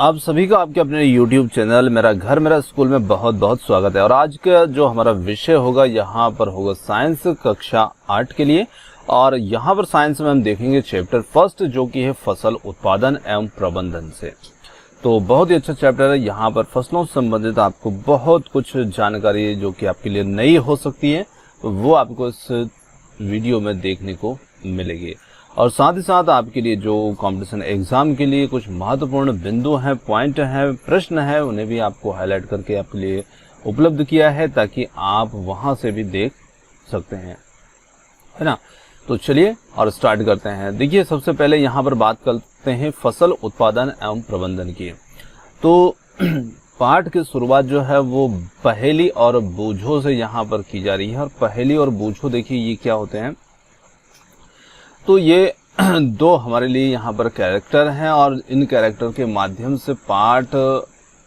आप सभी का आपके अपने YouTube चैनल मेरा घर मेरा स्कूल में बहुत बहुत स्वागत है। और आज का जो हमारा विषय होगा यहाँ पर होगा साइंस कक्षा 8 के लिए। और यहाँ पर साइंस में हम देखेंगे चैप्टर फर्स्ट जो कि है फसल उत्पादन एवं प्रबंधन से। तो बहुत ही अच्छा चैप्टर है। यहाँ पर फसलों से संबंधित आपको बहुत कुछ जानकारी जो कि आपके लिए नई हो सकती है वो आपको इस वीडियो में देखने को मिलेगी। और साथ ही साथ आपके लिए जो कंपटीशन एग्जाम के लिए कुछ महत्वपूर्ण बिंदु हैं, पॉइंट हैं, प्रश्न हैं, उन्हें भी आपको हाईलाइट करके आपके लिए उपलब्ध किया है ताकि आप वहां से भी देख सकते हैं, है ना। तो चलिए और स्टार्ट करते हैं। देखिए सबसे पहले यहाँ पर बात करते हैं फसल उत्पादन एवं प्रबंधन की। तो पाठ की शुरुआत जो है वो पहेली और बूझों से यहाँ पर की जा रही है। और पहेली और बूझों देखिए ये क्या होते हैं, तो ये दो हमारे लिए यहाँ पर कैरेक्टर हैं और इन कैरेक्टर के माध्यम से पाठ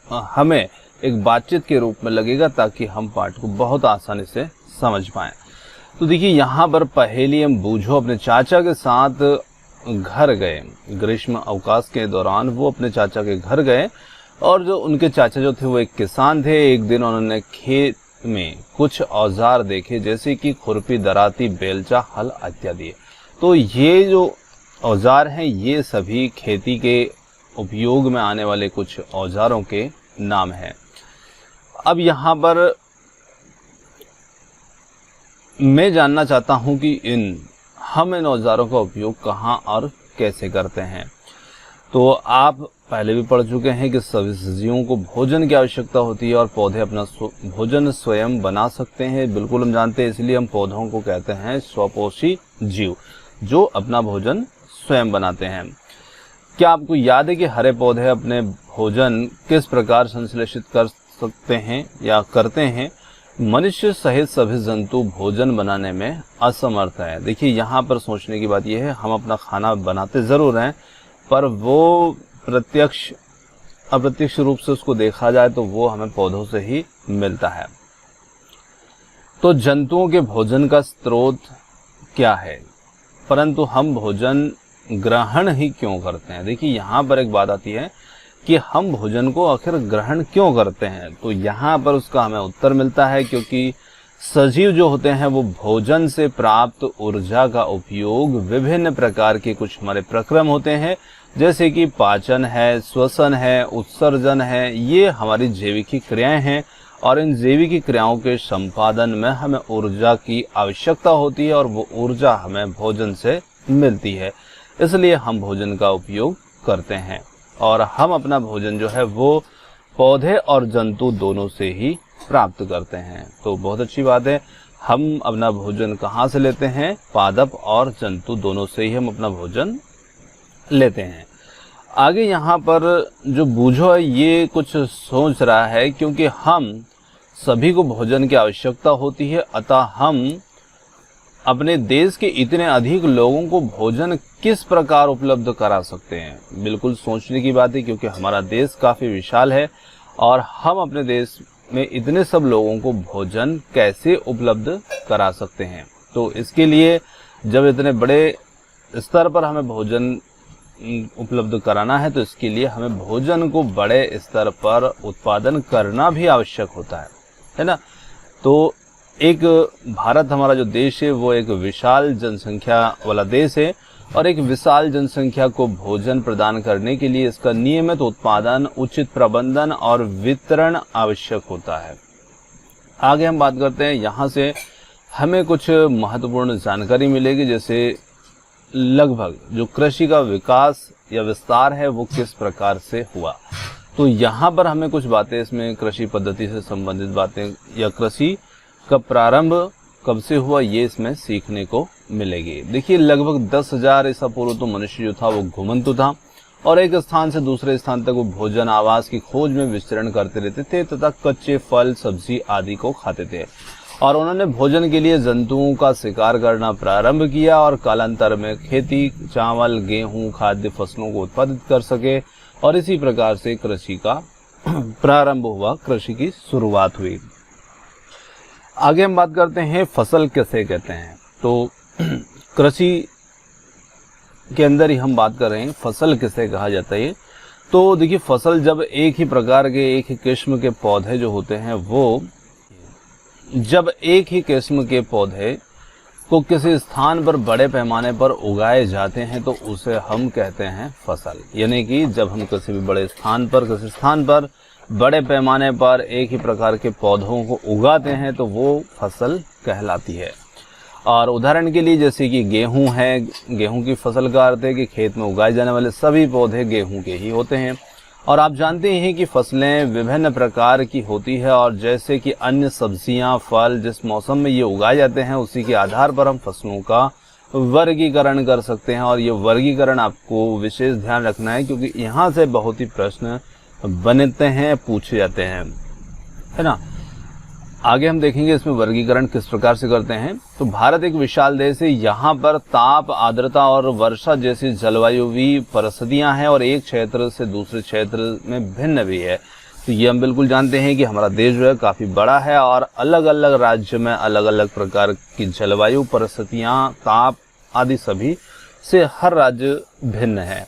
हमें एक बातचीत के रूप में लगेगा ताकि हम पाठ को बहुत आसानी से समझ पाएं। तो देखिए यहाँ पर पहेली एवं बूझो अपने चाचा के साथ घर गए। ग्रीष्म अवकाश के दौरान वो अपने चाचा के घर गए और जो उनके चाचा जो थे वो एक किसान थे। एक दिन उन्होंने खेत में कुछ औजार देखे जैसे कि खुरपी, दराती, बेलचा, हल इत्यादि। तो ये जो औजार हैं ये सभी खेती के उपयोग में आने वाले कुछ औजारों के नाम हैं। अब यहाँ पर मैं जानना चाहता हूँ कि हम इन औजारों का उपयोग कहाँ और कैसे करते हैं। तो आप पहले भी पढ़ चुके हैं कि सभी सब्जियों को भोजन की आवश्यकता होती है और पौधे अपना भोजन स्वयं बना सकते हैं। बिल्कुल हम जानते हैं, इसलिए हम पौधों को कहते हैं स्वपोषी जीव जो अपना भोजन स्वयं बनाते हैं। क्या आपको याद है कि हरे पौधे अपने भोजन किस प्रकार संश्लेषित कर सकते हैं या करते हैं? मनुष्य सहित सभी जंतु भोजन बनाने में असमर्थ है। देखिए यहाँ पर सोचने की बात यह है, हम अपना खाना बनाते जरूर हैं पर वो प्रत्यक्ष अप्रत्यक्ष रूप से उसको देखा जाए तो वो हमें पौधों से ही मिलता है। तो जंतुओं के भोजन का स्रोत क्या है, परंतु हम भोजन ग्रहण ही क्यों करते हैं? देखिए यहाँ पर एक बात आती है कि हम भोजन को आखिर ग्रहण क्यों करते हैं। तो यहाँ पर उसका हमें उत्तर मिलता है क्योंकि सजीव जो होते हैं वो भोजन से प्राप्त ऊर्जा का उपयोग विभिन्न प्रकार के कुछ हमारे प्रक्रम होते हैं जैसे कि पाचन है, श्वसन है, उत्सर्जन है। ये हमारी जैविकी क्रियाएं हैं और इन जैविकी क्रियाओं के संपादन में हमें ऊर्जा की आवश्यकता होती है और वो ऊर्जा हमें भोजन से मिलती है। इसलिए हम भोजन का उपयोग करते हैं और हम अपना भोजन जो है वो पौधे और जंतु दोनों से ही प्राप्त करते हैं। तो बहुत अच्छी बात है, हम अपना भोजन कहाँ से लेते हैं? पादप और जंतु दोनों से ही हम अपना भोजन लेते हैं। आगे यहाँ पर जो बूझो है ये कुछ सोच रहा है क्योंकि हम सभी को भोजन की आवश्यकता होती है, अतः हम अपने देश के इतने अधिक लोगों को भोजन किस प्रकार उपलब्ध करा सकते हैं। बिल्कुल सोचने की बात है क्योंकि हमारा देश काफ़ी विशाल है और हम अपने देश में इतने सब लोगों को भोजन कैसे उपलब्ध करा सकते हैं। तो इसके लिए जब इतने बड़े स्तर पर हमें भोजन उपलब्ध कराना है तो इसके लिए हमें भोजन को बड़े स्तर पर उत्पादन करना भी आवश्यक होता है ना। तो एक भारत हमारा जो देश है वो एक विशाल जनसंख्या वाला देश है और एक विशाल जनसंख्या को भोजन प्रदान करने के लिए इसका नियमित उत्पादन, उचित प्रबंधन और वितरण आवश्यक होता है। आगे हम बात करते हैं, यहाँ से हमें कुछ महत्वपूर्ण जानकारी मिलेगी जैसे लगभग जो कृषि का विकास या विस्तार है वो किस प्रकार से हुआ। तो यहाँ पर हमें कुछ बातें इसमें कृषि पद्धति से संबंधित बातें या कृषि का प्रारंभ कब से हुआ ये इसमें सीखने को मिलेगी। देखिए लगभग 10,000 ईसा पूर्व तो मनुष्य जो था वो घुमंतु था और एक स्थान से दूसरे स्थान तक वो भोजन आवास की खोज में विचरण करते रहते थे तथा कच्चे फल, सब्जी आदि को खाते थे। और उन्होंने भोजन के लिए जंतुओं का शिकार करना प्रारंभ किया और कालांतर में खेती, चावल, गेहूं, खाद्य फसलों को उत्पादित कर सके और इसी प्रकार से कृषि का प्रारंभ हुआ, कृषि की शुरुआत हुई। आगे हम बात करते हैं फसल किसे कहते हैं। तो कृषि के अंदर ही हम बात कर रहे हैं फसल किसे कहा जाता है। तो देखिए, फसल जब एक ही प्रकार के, एक ही किस्म के पौधे जो होते हैं वो, जब एक ही किस्म के पौधे को किसी स्थान पर बड़े पैमाने पर उगाए जाते हैं तो उसे हम कहते हैं फसल। यानी कि जब हम किसी भी बड़े स्थान पर, किसी स्थान पर बड़े पैमाने पर एक ही प्रकार के पौधों को उगाते हैं तो वो फसल कहलाती है। और उदाहरण के लिए जैसे कि गेहूं है, गेहूं की फसल का अर्थ है कि खेत में उगाए जाने वाले सभी पौधे गेहूं के ही होते हैं। और आप जानते हैं कि फसलें विभिन्न प्रकार की होती है, और जैसे कि अन्य सब्जियां, फल जिस मौसम में ये उगाए जाते हैं उसी के आधार पर हम फसलों का वर्गीकरण कर सकते हैं। और ये वर्गीकरण आपको विशेष ध्यान रखना है, क्योंकि यहाँ से बहुत ही प्रश्न बनते हैं, पूछे जाते हैं, है ना। आगे हम देखेंगे इसमें वर्गीकरण किस प्रकार से करते हैं। तो भारत एक विशाल देश है, यहाँ पर ताप, आर्द्रता और वर्षा जैसी जलवायुवी परिस्थितियां हैं, और एक क्षेत्र से दूसरे क्षेत्र में भिन्न भी है। तो ये हम बिल्कुल जानते हैं कि हमारा देश जो है काफी बड़ा है, और अलग अलग राज्य में अलग अलग प्रकार की जलवायु परिस्थितियां, ताप आदि सभी से हर राज्य भिन्न है।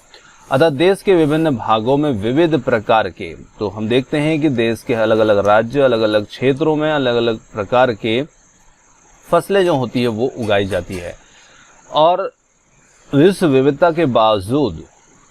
अतः देश के विभिन्न भागों में विविध प्रकार के, तो हम देखते हैं कि देश के अलग अलग राज्य, अलग अलग क्षेत्रों में अलग अलग प्रकार के फसलें जो होती है वो उगाई जाती है। और इस विविधता के बावजूद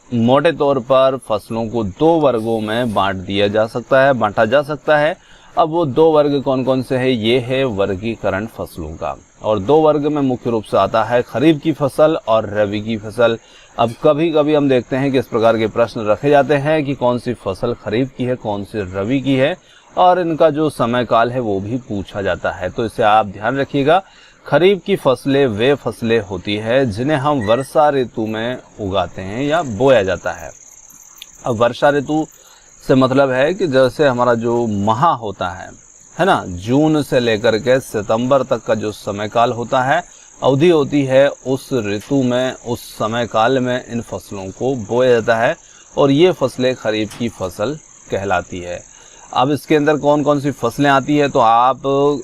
मोटे तौर पर फसलों को दो वर्गों में बांटा जा सकता है। अब वो दो वर्ग कौन कौन से हैं? ये है वर्गीकरण फसलों का। और दो वर्ग में मुख्य रूप से आता है खरीफ की फसल और रबी की फसल। अब कभी कभी हम देखते हैं कि इस प्रकार के प्रश्न रखे जाते हैं कि कौन सी फसल खरीफ की है, कौन सी रबी की है, और इनका जो समय काल है वो भी पूछा जाता है। तो इसे आप ध्यान रखिएगा। खरीफ की फसलें वे फसलें होती है जिन्हें हम वर्षा ऋतु में उगाते हैं या बोया जाता है। अब वर्षा ऋतु से मतलब है कि जैसे हमारा जो माह होता है ना, जून से लेकर के सितंबर तक का जो समय काल होता है, अवधि होती है, उस ऋतु में, उस समय काल में इन फसलों को बोया जाता है, और ये फसलें खरीफ की फसल कहलाती है। अब इसके अंदर कौन कौन सी फसलें आती है, तो आप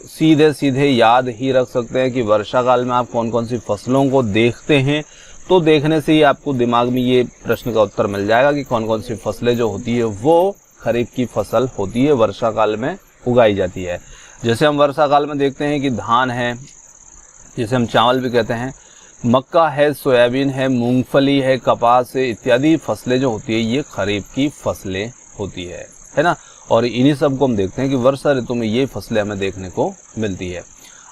सीधे सीधे याद ही रख सकते हैं कि वर्षा काल में आप कौन कौन सी फसलों को देखते हैं। तो देखने से ही आपको दिमाग में ये प्रश्न का उत्तर मिल जाएगा कि कौन कौन सी फसलें जो होती है वो खरीफ की फसल होती है, वर्षा काल में उगाई जाती है। जैसे हम वर्षा काल में देखते हैं कि धान है, जिसे हम चावल भी कहते हैं, मक्का है, सोयाबीन है, मूंगफली है, कपास है, इत्यादि फसलें जो होती है ये खरीफ की फसलें होती है ना। और इन्हीं सब को हम देखते हैं कि वर्षा ऋतु में ये फसलें हमें देखने को मिलती है।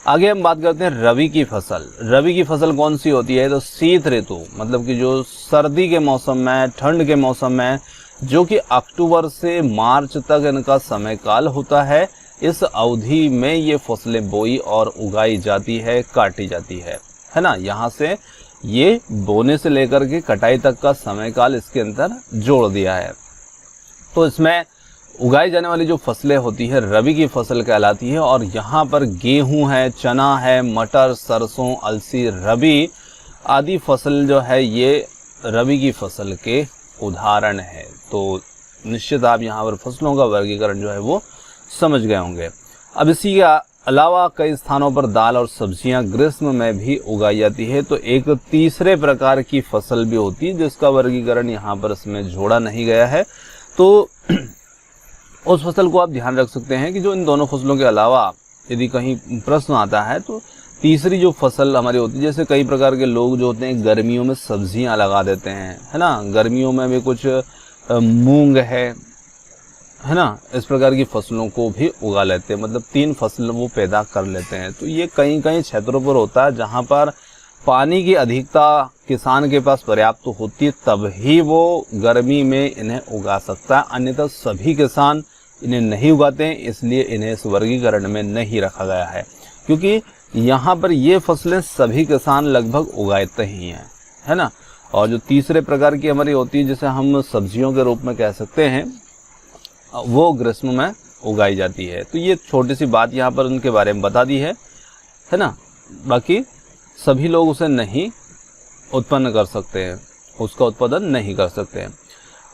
आगे हम बात करते हैं रबी की फसल। रबी की फसल कौन सी होती है? तो शीत ऋतु, मतलब कि जो सर्दी के मौसम में, ठंड के मौसम में, जो कि अक्टूबर से मार्च तक इनका समय काल होता है, इस अवधि में ये फसलें बोई और उगाई जाती है, काटी जाती है ना। यहाँ से ये बोने से लेकर के कटाई तक का समय काल इसके अंदर जोड़ दिया है। तो इसमें उगाई जाने वाली जो फसलें होती है रबी की फसल कहलाती है। और यहाँ पर गेहूं है, चना है, मटर, सरसों, अलसी, रबी आदि फसल जो है ये रबी की फसल के उदाहरण है। तो निश्चित आप यहाँ पर फसलों का वर्गीकरण जो है वो समझ गए होंगे। अब इसी के अलावा कई स्थानों पर दाल और सब्जियां ग्रीष्म में भी उगाई जाती है। तो एक तीसरे प्रकार की फसल भी होती है जिसका वर्गीकरण यहाँ पर इसमें जोड़ा नहीं गया है। तो उस फसल को आप ध्यान रख सकते हैं कि जो इन दोनों फसलों के अलावा यदि कहीं प्रश्न आता है तो तीसरी जो फसल हमारी होती है, जैसे कई प्रकार के लोग जो होते हैं गर्मियों में सब्जियां लगा देते हैं, है ना। गर्मियों में भी कुछ मूंग है ना, इस प्रकार की फसलों को भी उगा लेते हैं, मतलब तीन फसल वो पैदा कर लेते हैं। तो ये कई कई क्षेत्रों पर होता है जहाँ पर पानी की अधिकता किसान के पास पर्याप्त तो होती है, तब ही वो गर्मी में इन्हें उगा सकता है। अन्यथा सभी किसान इन्हें नहीं उगाते हैं, इसलिए इन्हें इस वर्गीकरण में नहीं रखा गया है, क्योंकि यहाँ पर ये फसलें सभी किसान लगभग उगाते ही हैं, है ना। और जो तीसरे प्रकार की हमारी होती है, जिसे हम सब्जियों के रूप में कह सकते हैं, वो ग्रीष्म में उगाई जाती है। तो ये छोटी सी बात यहाँ पर उनके बारे में बता दी है ना। बाकी सभी लोग उसे नहीं उत्पन्न कर सकते हैं, उसका उत्पादन नहीं कर सकते हैं।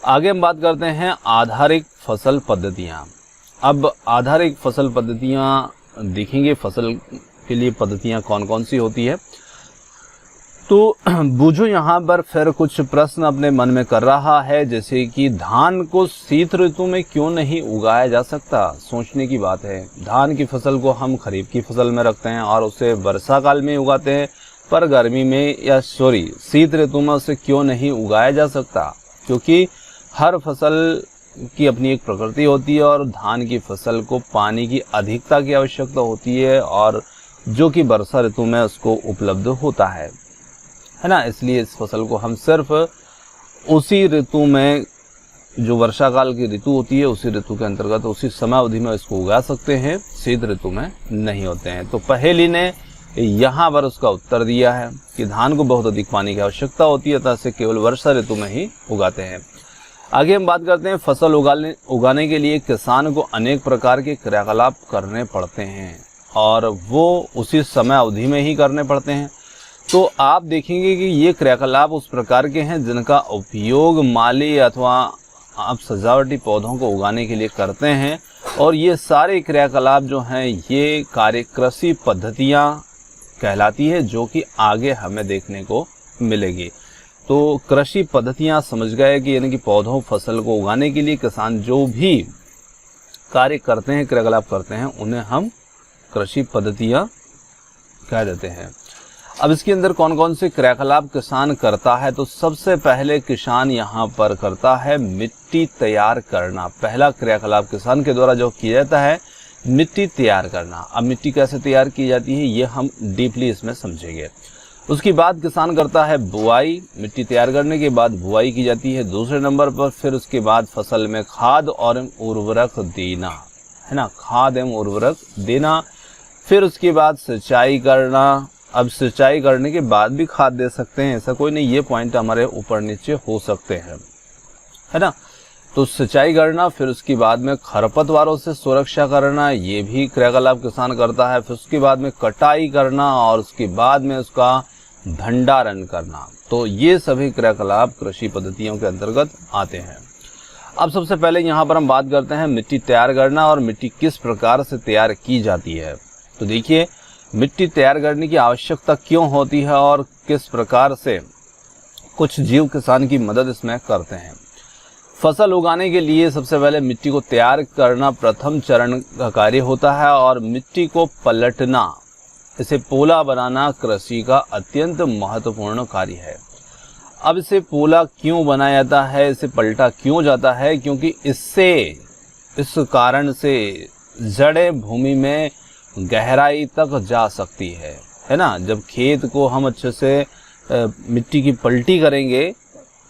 आगे हम बात करते हैं आधारिक फसल पद्धतियाँ। अब आधारिक फसल पद्धतियाँ देखेंगे, फसल के लिए पद्धतियाँ कौन कौन सी होती है। तो बूझो यहाँ पर फिर कुछ प्रश्न अपने मन में कर रहा है, जैसे कि धान को शीत ऋतु में क्यों नहीं उगाया जा सकता। सोचने की बात है, धान की फसल को हम खरीफ की फसल में रखते हैं और उसे वर्षा काल में उगाते हैं, पर गर्मी में या शीत ऋतु में उसे क्यों नहीं उगाया जा सकता। क्योंकि हर फसल की अपनी एक प्रकृति होती है और धान की फसल को पानी की अधिकता की आवश्यकता होती है, और जो कि वर्षा ऋतु में उसको उपलब्ध होता है ना। इसलिए इस फसल को हम सिर्फ उसी ऋतु में, जो वर्षा काल की ऋतु होती है, उसी ऋतु के अंतर्गत उसी समय अवधि में इसको उगा सकते हैं, शीत ऋतु में नहीं होते हैं। तो पहेली ने यहाँ पर उसका उत्तर दिया है कि धान को बहुत अधिक पानी की आवश्यकता होती है, अतः इसे केवल वर्षा ऋतु में ही उगाते हैं। आगे हम बात करते हैं, फसल उगाने के लिए किसान को अनेक प्रकार के क्रियाकलाप करने पड़ते हैं और वो उसी समय अवधि में ही करने पड़ते हैं। तो आप देखेंगे कि ये क्रियाकलाप उस प्रकार के हैं जिनका उपयोग माली अथवा आप सजावटी पौधों को उगाने के लिए करते हैं, और ये सारे क्रियाकलाप जो हैं ये कार्य कृषि पद्धतियाँ कहलाती है, जो कि आगे हमें देखने को मिलेगी। तो कृषि पद्धतियाँ समझ गए कि यानी कि पौधों फसल को उगाने के लिए किसान जो भी कार्य करते हैं, क्रियाकलाप करते हैं, उन्हें हम कृषि पद्धतियाँ कह देते हैं। अब इसके अंदर कौन कौन से क्रियाकलाप किसान करता है, तो सबसे पहले किसान यहाँ पर करता है मिट्टी तैयार करना। पहला क्रियाकलाप किसान के द्वारा जो किया जाता है, मिट्टी तैयार करना। अब मिट्टी कैसे तैयार की जाती है, ये हम डीपली इसमें समझेंगे। उसके बाद किसान करता है बुआई। मिट्टी तैयार करने के बाद बुआई की जाती है दूसरे नंबर पर। फिर उसके बाद फसल में खाद और उर्वरक देना, है ना, खाद एवं उर्वरक देना। फिर उसके बाद सिंचाई करना। अब सिंचाई करने के बाद भी खाद दे सकते हैं, ऐसा कोई नहीं, ये पॉइंट हमारे ऊपर नीचे हो सकते हैं, है ना। तो सिंचाई करना, फिर उसके बाद में खरपतवारों से सुरक्षा करना, ये भी क्रियाकलाप किसान करता है। फिर उसके बाद में कटाई करना और उसके बाद में उसका भंडारण करना। तो ये सभी क्रियाकलाप कृषि पद्धतियों के अंतर्गत आते हैं। अब सबसे पहले यहाँ पर हम बात करते हैं मिट्टी तैयार करना और मिट्टी किस प्रकार से तैयार की जाती है। तो देखिए, मिट्टी तैयार करने की आवश्यकता क्यों होती है और किस प्रकार से कुछ जीव किसान की मदद इसमें करते हैं। फसल उगाने के लिए सबसे पहले मिट्टी को तैयार करना प्रथम चरण का कार्य होता है, और मिट्टी को पलटना, इसे पोला बनाना कृषि का अत्यंत महत्वपूर्ण कार्य है। अब इसे पोला क्यों बनाया जाता है, इसे पलटा क्यों जाता है, क्योंकि इस कारण से जड़ें भूमि में गहराई तक जा सकती है ना। जब खेत को हम अच्छे से मिट्टी की पलटी करेंगे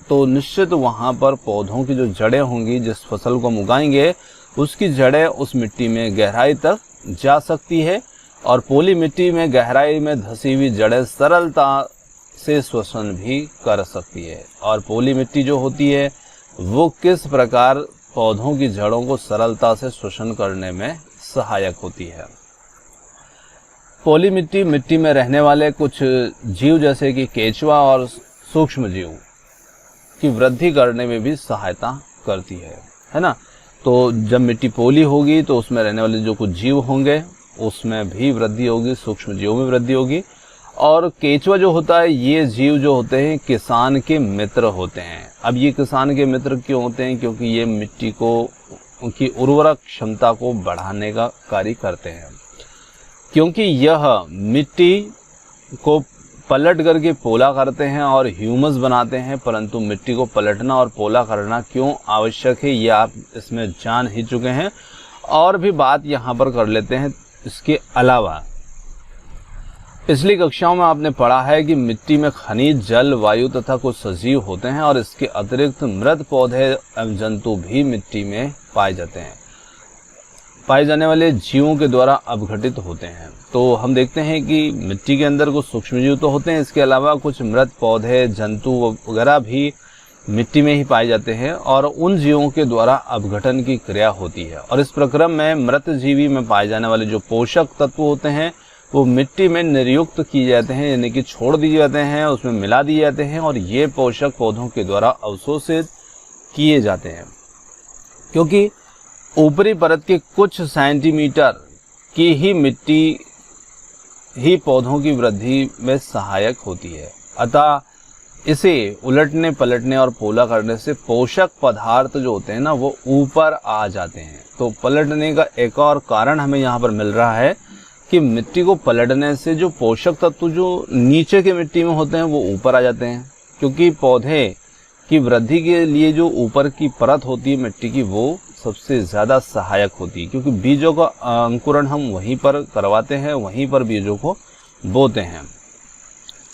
तो निश्चित वहाँ पर पौधों की जो जड़ें होंगी, जिस फसल को हम उगाएंगे, उसकी जड़ें उस मिट्टी में गहराई तक जा सकती है, और पोली मिट्टी में गहराई में धसी हुई जड़ें सरलता से श्वसन भी कर सकती है। और पोली मिट्टी जो होती है वो किस प्रकार पौधों की जड़ों को सरलता से श्वसन करने में सहायक होती है। पोली मिट्टी में रहने वाले कुछ जीव जैसे कि केंचुआ और सूक्ष्म जीव की वृद्धि करने में भी सहायता करती है ना। तो जब मिट्टी पोली होगी तो उसमें रहने वाले जो कुछ जीव होंगे उसमें भी वृद्धि होगी, सूक्ष्म जीवों में वृद्धि होगी। और केंचुआ जो होता है, ये जीव जो होते हैं किसान के मित्र होते हैं। अब ये किसान के मित्र क्यों होते हैं, क्योंकि ये मिट्टी को, उनकी उर्वरक क्षमता को बढ़ाने का कार्य करते हैं। क्योंकि यह मिट्टी को पलट करके पोला करते हैं और ह्यूमस बनाते हैं। परंतु मिट्टी को पलटना और पोला करना क्यों आवश्यक है, ये आप इसमें जान ही चुके हैं। और भी बात यहाँ पर कर लेते हैं। इसके अलावा पिछली कक्षाओं में आपने पढ़ा है कि मिट्टी में खनिज, जल, वायु तथा कुछ सजीव होते हैं, और इसके अतिरिक्त मृत पौधे एवं जंतु भी मिट्टी में पाए जाते हैं। पाए जाने वाले जीवों के द्वारा अपघटित होते हैं। तो हम देखते हैं कि मिट्टी के अंदर कुछ सूक्ष्म जीव तो होते हैं, इसके अलावा कुछ मृत पौधे, जंतु वगैरह भी मिट्टी में ही पाए जाते हैं, और उन जीवों के द्वारा अपघटन की क्रिया होती है। और इस प्रक्रम में मृत जीवी में पाए जाने वाले जो पोषक तत्व होते हैं वो मिट्टी में निर्युक्त किए जाते हैं, यानी कि छोड़ दिए जाते हैं, उसमें मिला दिए जाते हैं, और ये पोषक पौधों के द्वारा अवशोषित किए जाते हैं। क्योंकि ऊपरी परत के कुछ सेंटीमीटर की ही मिट्टी ही पौधों की वृद्धि में सहायक होती है अतः इसे उलटने पलटने और पोला करने से पोषक पदार्थ जो होते हैं ना वो ऊपर आ जाते हैं। तो पलटने का एक और कारण हमें यहाँ पर मिल रहा है कि मिट्टी को पलटने से जो पोषक तत्व जो नीचे के मिट्टी में होते हैं वो ऊपर आ जाते हैं, क्योंकि पौधे की वृद्धि के लिए जो ऊपर की परत होती है मिट्टी की वो सबसे ज़्यादा सहायक होती है, क्योंकि बीजों का अंकुरण हम वहीं पर करवाते हैं, वहीं पर बीजों को बोते हैं।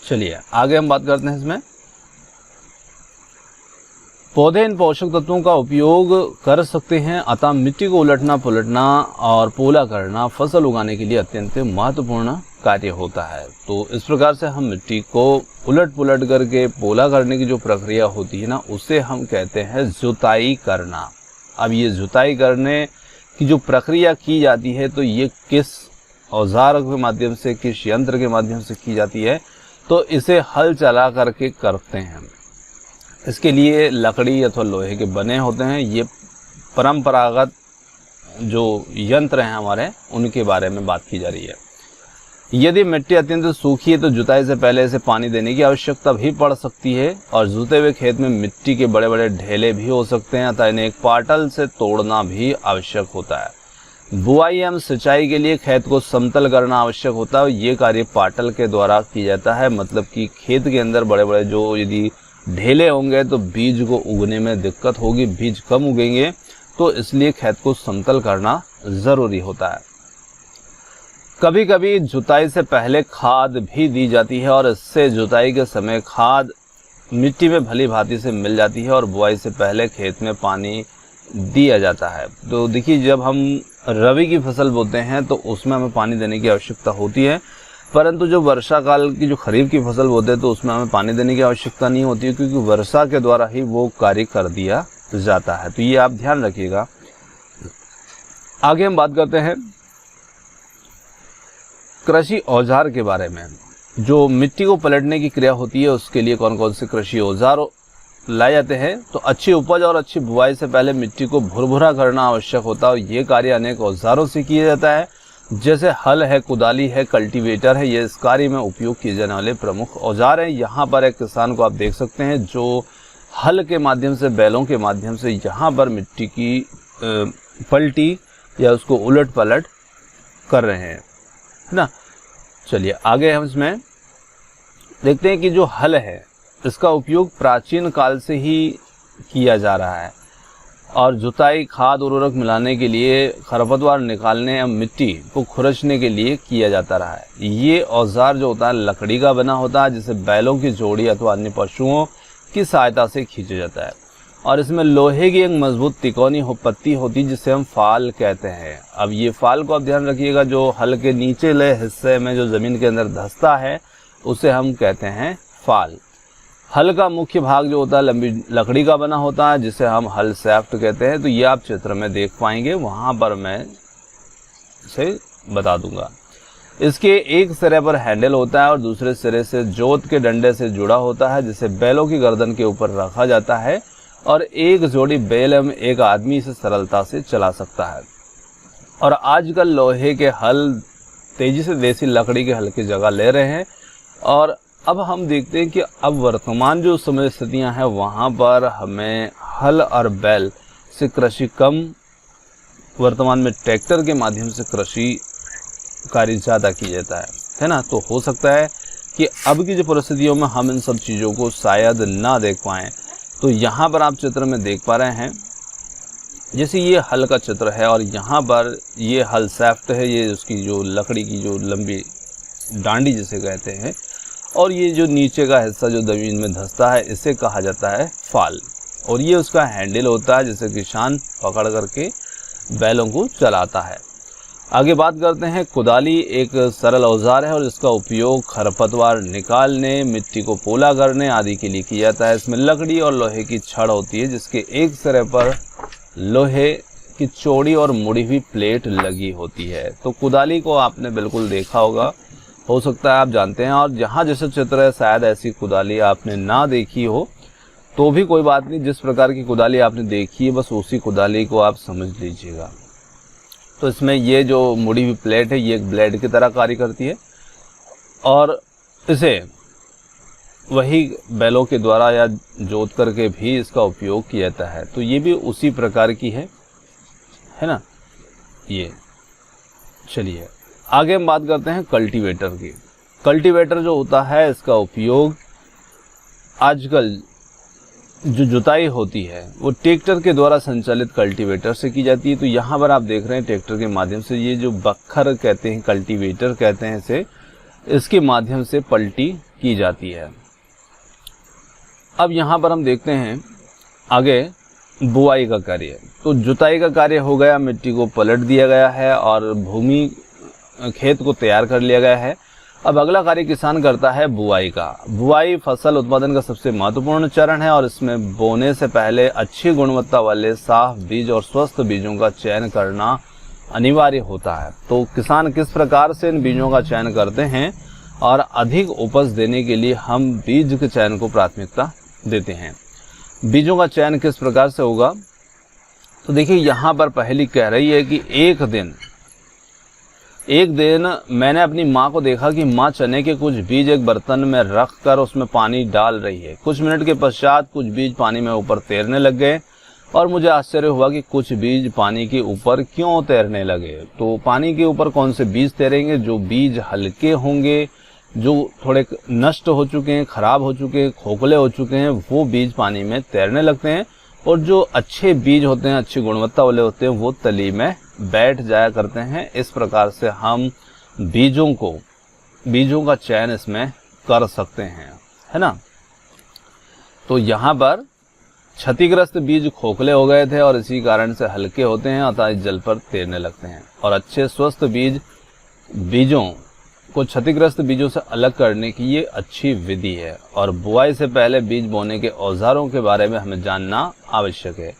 चलिए आगे हम बात करते हैं इसमें। पौधे इन पोषक तत्वों का उपयोग कर सकते हैं, अतः मिट्टी को उलटना पुलटना और पोला करना फसल उगाने के लिए अत्यंत महत्वपूर्ण कार्य होता है। तो इस प्रकार से हम मिट्टी को उलट पुलट करके पोला करने की जो प्रक्रिया होती है ना उसे हम कहते हैं जुताई करना। अब ये जुताई करने की जो प्रक्रिया की जाती है तो ये किस औजार के माध्यम से, किस यंत्र के माध्यम से की जाती है, तो इसे हल चला करके करते हैं। इसके लिए लकड़ी अथवा लोहे के बने होते हैं। ये परंपरागत जो यंत्र हैं हमारे उनके बारे में बात की जा रही है। यदि मिट्टी अत्यंत सूखी है तो जुताई से पहले इसे पानी देने की आवश्यकता भी पड़ सकती है, और जुते हुए खेत में मिट्टी के बड़े बड़े ढेले भी हो सकते हैं, अतः इन्हें एक पाटल से तोड़ना भी आवश्यक होता है। बुआई एवं सिंचाई के लिए खेत को समतल करना आवश्यक होता है। ये कार्य पाटल के द्वारा किया जाता है, मतलब कि खेत के अंदर बड़े बड़े जो यदि ढेले होंगे तो बीज को उगने में दिक्कत होगी, बीज कम उगेंगे, तो इसलिए खेत को समतल करना जरूरी होता है। कभी कभी जुताई से पहले खाद भी दी जाती है और इससे जुताई के समय खाद मिट्टी में भली भांति से मिल जाती है और बुआई से पहले खेत में पानी दिया जाता है। तो देखिए, जब हम रबी की फसल बोते हैं तो उसमें हमें पानी देने की आवश्यकता होती है, परंतु जो वर्षा काल की जो खरीफ की फसल बोते हैं तो उसमें हमें पानी देने की आवश्यकता नहीं होती है, क्योंकि वर्षा के द्वारा ही वो कार्य कर दिया जाता है। तो ये आप ध्यान रखिएगा। आगे हम बात करते हैं कृषि औजार के बारे में। जो मिट्टी को पलटने की क्रिया होती है उसके लिए कौन कौन से कृषि औजार लाए जाते हैं। तो अच्छी उपज और अच्छी बुआई से पहले मिट्टी को भुरभुरा करना आवश्यक होता है, और ये कार्य अनेक औजारों से किया जाता है, जैसे हल है, कुदाली है, कल्टीवेटर है। ये इस कार्य में उपयोग किए जाने वाले प्रमुख औजार हैं। यहाँ पर एक किसान को आप देख सकते हैं जो हल के माध्यम से, बैलों के माध्यम से यहाँ पर मिट्टी की पलटी या उसको उलट पलट कर रहे हैं, है ना। चलिए आगे हम इसमें देखते हैं कि जो हल है इसका उपयोग प्राचीन काल से ही किया जा रहा है, और जुताई, खाद उर्वरक मिलाने के लिए, खरपतवार निकालने या मिट्टी को खुरचने के लिए किया जाता रहा है। ये औजार जो होता है लकड़ी का बना होता है, जिसे बैलों की जोड़ी अथवा अन्य पशुओं की सहायता से खींचा जाता है, और इसमें लोहे की एक मजबूत तिकोनी पत्ती होती है जिसे हम फाल कहते हैं। अब ये फाल को आप ध्यान रखिएगा, जो हल के नीचले हिस्से में जो जमीन के अंदर धंसता है उसे हम कहते हैं फाल। हल का मुख्य भाग जो होता है लंबी लकड़ी का बना होता है, जिसे हम हल शैफ्ट कहते हैं। तो ये आप चित्र में देख पाएंगे, वहां पर मैं इसे बता दूंगा। इसके एक सिरे पर हैंडल होता है और दूसरे सिरे से जोत के डंडे से जुड़ा होता है, जिसे बैलों की गर्दन के ऊपर रखा जाता है, और एक जोड़ी बैल में एक आदमी इसे सरलता से चला सकता है। और आजकल लोहे के हल तेजी से देसी लकड़ी के हल की जगह ले रहे हैं। और अब हम देखते हैं कि अब वर्तमान जो समय स्थितियां हैं वहां पर हमें हल और बैल से कृषि कम, वर्तमान में ट्रैक्टर के माध्यम से कृषि कार्य ज़्यादा किया जाता है ना। तो हो सकता है कि अब की जो परिस्थितियों में हम इन सब चीज़ों को शायद ना देख पाएँ। तो यहाँ पर आप चित्र में देख पा रहे हैं, जैसे ये हल का चित्र है और यहाँ पर ये हल शैफ्ट है, ये उसकी जो लकड़ी की जो लंबी डांडी जिसे कहते हैं, और ये जो नीचे का हिस्सा जो जमीन में धंसता है इसे कहा जाता है फाल, और ये उसका हैंडल होता है जिसे किसान पकड़ करके बैलों को चलाता है। आगे बात करते हैं, कुदाली एक सरल औजार है और इसका उपयोग खरपतवार निकालने, मिट्टी को पोला करने आदि के लिए किया जाता है। इसमें लकड़ी और लोहे की छड़ होती है, जिसके एक सिरे पर लोहे की चौड़ी और मुड़ी हुई प्लेट लगी होती है। तो कुदाली को आपने बिल्कुल देखा होगा, हो सकता है आप जानते हैं, और जहाँ जैसे चित्र है शायद ऐसी कुदाली आपने ना देखी हो तो भी कोई बात नहीं। जिस प्रकार की कुदाली आपने देखी है बस उसी कुदाली को आप समझ लीजिएगा। तो इसमें ये जो मुड़ी हुई प्लेट है ये एक ब्लेड की तरह कार्य करती है, और इसे वही बैलों के द्वारा या जोत करके भी इसका उपयोग किया जाता है। तो ये भी उसी प्रकार की है ना। ये चलिए आगे हम बात करते हैं कल्टीवेटर की। कल्टीवेटर जो होता है इसका उपयोग आजकल जो जुताई होती है वो ट्रैक्टर के द्वारा संचालित कल्टीवेटर से की जाती है। तो यहाँ पर आप देख रहे हैं ट्रैक्टर के माध्यम से ये जो बखर कहते हैं, कल्टीवेटर कहते हैं इसे, इसके माध्यम से पलटी की जाती है। अब यहाँ पर हम देखते हैं आगे बुआई का कार्य। तो जुताई का कार्य हो गया, मिट्टी को पलट दिया गया है और भूमि खेत को तैयार कर लिया गया है। अब अगला कार्य किसान करता है बुआई का। बुआई फसल उत्पादन का सबसे महत्वपूर्ण चरण है और इसमें बोने से पहले अच्छी गुणवत्ता वाले साफ बीज और स्वस्थ बीजों का चयन करना अनिवार्य होता है। तो किसान किस प्रकार से इन बीजों का चयन करते हैं और अधिक उपज देने के लिए हम बीज के चयन को प्राथमिकता देते हैं। बीजों का चयन किस प्रकार से होगा, तो देखिए यहाँ पर पहली कह रही है कि एक दिन मैंने अपनी माँ को देखा कि माँ चने के कुछ बीज एक बर्तन में रख कर उसमें पानी डाल रही है। कुछ मिनट के पश्चात कुछ बीज पानी में ऊपर तैरने लग गए और मुझे आश्चर्य हुआ कि कुछ बीज पानी के ऊपर क्यों तैरने लगे। तो पानी के ऊपर कौन से बीज तैरेंगे? जो बीज हल्के होंगे, जो थोड़े नष्ट हो चुके हैं, खराब हो चुके हैं, खोखले हो चुके हैं, वो बीज पानी में तैरने लगते हैं। और जो अच्छे बीज होते हैं, अच्छी गुणवत्ता वाले होते हैं, वो तली में बैठ जाया करते हैं। इस प्रकार से हम बीजों का चयन इसमें कर सकते हैं, है ना। तो यहाँ पर क्षतिग्रस्त बीज खोखले हो गए थे और इसी कारण से हल्के होते हैं, अतः जल पर तैरने लगते हैं। और अच्छे स्वस्थ बीजों को क्षतिग्रस्त बीजों से अलग करने की ये अच्छी विधि है। और बुआई से पहले बीज बोने के औजारों के बारे में हमें जानना आवश्यक है।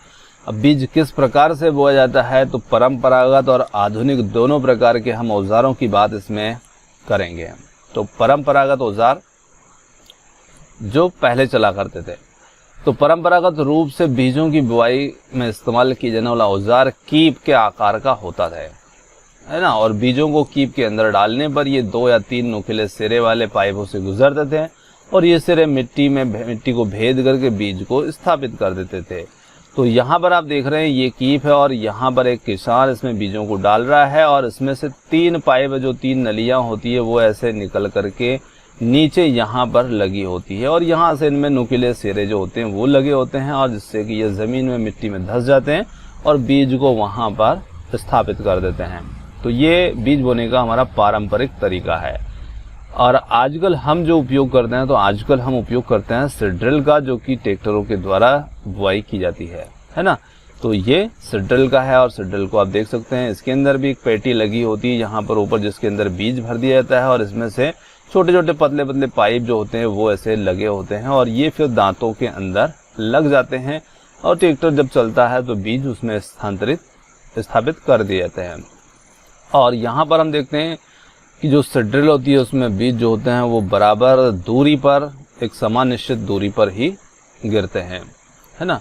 अब बीज किस प्रकार से बोया जाता है, तो परंपरागत और आधुनिक दोनों प्रकार के हम औजारों की बात इसमें करेंगे। तो परंपरागत औजार जो पहले चला करते थे, तो परंपरागत रूप से बीजों की बुआई में इस्तेमाल किए जाने वाला औजार कीप के आकार का होता है ना। और बीजों को कीप के अंदर डालने पर ये 2 या 3 नुकीले सिरे वाले पाइपों से गुजरते थे और ये सिरे मिट्टी को भेद करके बीज को स्थापित कर देते थे। तो यहाँ पर आप देख रहे हैं ये कीप है और यहाँ पर एक किसान इसमें बीजों को डाल रहा है और इसमें से 3 पाइप, जो 3 नलियाँ होती है, वो ऐसे निकल करके नीचे यहाँ पर लगी होती है और यहाँ से इनमें नुकीले सिरे जो होते हैं वो लगे होते हैं और जिससे कि ये ज़मीन में मिट्टी में धंस जाते हैं और बीज को वहाँ पर स्थापित कर देते हैं। तो ये बीज बोने का हमारा पारंपरिक तरीका है। और आजकल हम जो उपयोग करते हैं, तो आजकल हम उपयोग करते हैं सीड्रिल का, जो कि ट्रैक्टरों के द्वारा बुआई की जाती है ना। तो ये सीड्रिल का है और सीड्रिल को आप देख सकते हैं, इसके अंदर भी एक पेटी लगी होती है यहाँ पर ऊपर, जिसके अंदर बीज भर दिया जाता है और इसमें से छोटे छोटे पतले पतले पाइप जो होते हैं वो ऐसे लगे होते हैं और ये फिर दांतों के अंदर लग जाते हैं और ट्रैक्टर जब चलता है तो बीज उसमें स्थापित कर दिए जाते हैं। और यहाँ पर हम देखते हैं कि जो सीड्रिल होती है उसमें बीज जो होते हैं वो बराबर दूरी पर, एक समान निश्चित दूरी पर ही गिरते हैं, है ना।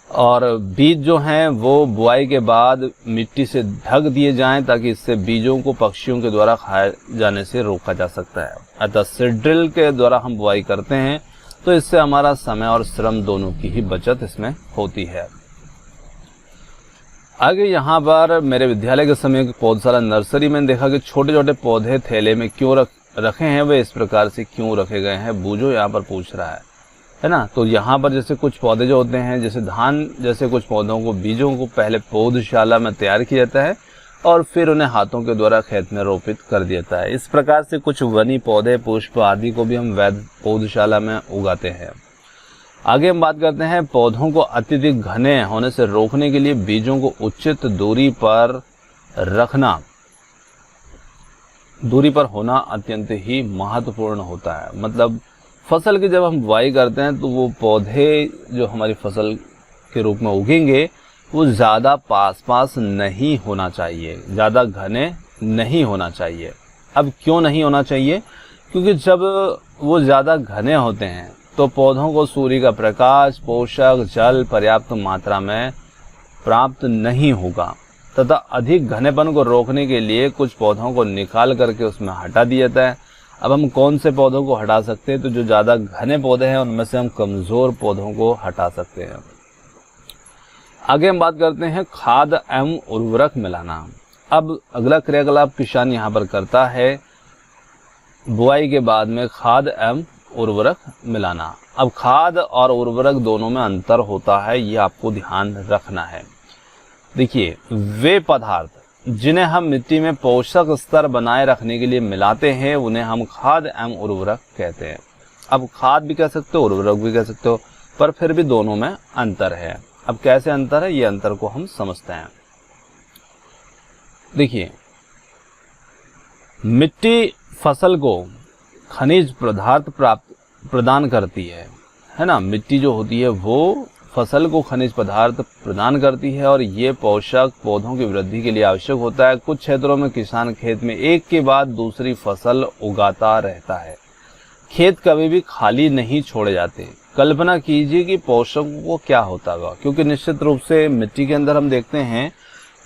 और बीज जो हैं वो बुआई के बाद मिट्टी से ढक दिए जाएं ताकि इससे बीजों को पक्षियों के द्वारा खाए जाने से रोका जा सकता है। अतः सीड्रिल के द्वारा हम बुआई करते हैं तो इससे हमारा समय और श्रम दोनों की ही बचत इसमें होती है। आगे यहाँ पर मेरे विद्यालय के समय की पौधशाला नर्सरी में देखा कि छोटे छोटे पौधे थैले में क्यों रखे हैं, वे इस प्रकार से क्यों रखे गए हैं, बूझो यहाँ पर पूछ रहा है ना। तो यहाँ पर जैसे कुछ पौधे जो होते हैं, जैसे धान जैसे कुछ पौधों को, बीजों को पहले पौधशाला में तैयार किया जाता है और फिर उन्हें हाथों के द्वारा खेत में रोपित कर दिया जाता है। इस प्रकार से कुछ वनी पौधे, पुष्प आदि को भी हम वैध पौधशाला में उगाते हैं। आगे हम बात करते हैं पौधों को अत्यधिक घने होने से रोकने के लिए बीजों को उचित दूरी पर होना अत्यंत ही महत्वपूर्ण होता है। मतलब फसल की जब हम बुआई करते हैं तो वो पौधे जो हमारी फसल के रूप में उगेंगे वो ज़्यादा पास नहीं होना चाहिए, ज़्यादा घने नहीं होना चाहिए। अब क्यों नहीं होना चाहिए? क्योंकि जब वो ज़्यादा घने होते हैं तो पौधों को सूर्य का प्रकाश, पोषक, जल पर्याप्त मात्रा में प्राप्त नहीं होगा तथा अधिक घनेपन को रोकने के लिए कुछ पौधों को निकाल करके उसमें हटा दिया जाता है। अब हम कौन से पौधों को हटा सकते हैं? तो जो ज़्यादा घने पौधे हैं उनमें से हम कमज़ोर पौधों को हटा सकते हैं। आगे हम बात करते हैं खाद एवं उर्वरक मिलाना। अब अगला क्रियाकलाप किसान यहाँ पर करता है बुआई के बाद में खाद एवं उर्वरक मिलाना। अब खाद और उर्वरक दोनों में अंतर होता है, ये आपको ध्यान रखना है। देखिए, वे पदार्थ जिन्हें हम मिट्टी में पोषक स्तर बनाए रखने के लिए मिलाते हैं उन्हें हम खाद एवं उर्वरक कहते हैं। अब खाद भी कह सकते हो, उर्वरक भी कह सकते हो, पर फिर भी दोनों में अंतर है। अब कैसे अंतर है, ये अंतर को हम समझते हैं। देखिए, मिट्टी फसल को खनिज पदार्थ प्रदान करती है ना। मिट्टी जो होती है वो फसल को खनिज पदार्थ प्रदान करती है और ये पोषक पौधों की वृद्धि के लिए आवश्यक होता है। कुछ क्षेत्रों में किसान खेत में एक के बाद दूसरी फसल उगाता रहता है। खेत कभी भी खाली नहीं छोड़े जाते। कल्पना कीजिए कि पोषकों को क्या होता होगा, क्योंकि निश्चित रूप से मिट्टी के अंदर हम देखते हैं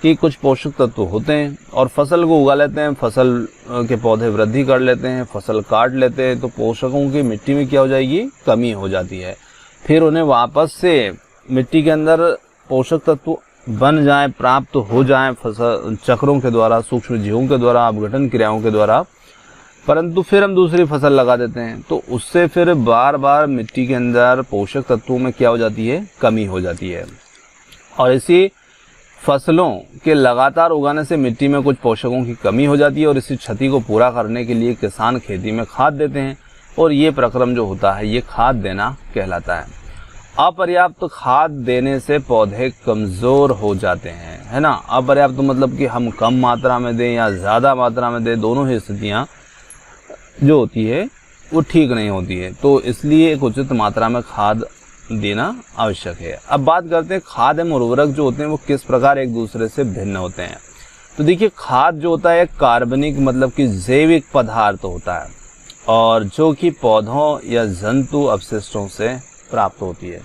कि कुछ पोषक तत्व होते हैं और फसल को उगा लेते हैं, फसल के पौधे वृद्धि कर लेते हैं, फसल काट लेते हैं, तो पोषकों की मिट्टी में क्या हो जाएगी, कमी हो जाती है। फिर उन्हें वापस से मिट्टी के अंदर पोषक तत्व बन जाएं, प्राप्त हो जाएं फसल चक्रों के द्वारा, सूक्ष्म जीवों के द्वारा, अपघटन क्रियाओं के द्वारा, परंतु फिर हम दूसरी फसल लगा देते हैं, तो उससे फिर बार बार मिट्टी के अंदर पोषक तत्वों में क्या हो जाती है, कमी हो जाती है। और इसी फसलों के लगातार उगाने से मिट्टी में कुछ पोषकों की कमी हो जाती है और इसी क्षति को पूरा करने के लिए किसान खेती में खाद देते हैं और ये प्रक्रम जो होता है ये खाद देना कहलाता है। अपर्याप्त खाद देने से पौधे कमज़ोर हो जाते हैं, है ना। अपर्याप्त मतलब कि हम कम मात्रा में दें या ज़्यादा मात्रा में दें, दोनों ही स्थितियाँ जो होती है वो ठीक नहीं होती है, तो इसलिए एक उचित मात्रा में खाद देना आवश्यक है। अब बात करते हैं खाद एवं उर्वरक जो होते हैं वो किस प्रकार एक दूसरे से भिन्न होते हैं। तो देखिए, खाद जो होता है कार्बनिक मतलब कि जैविक पदार्थ होता है और जो कि पौधों या जंतु अपशिष्टों से प्राप्त होती है।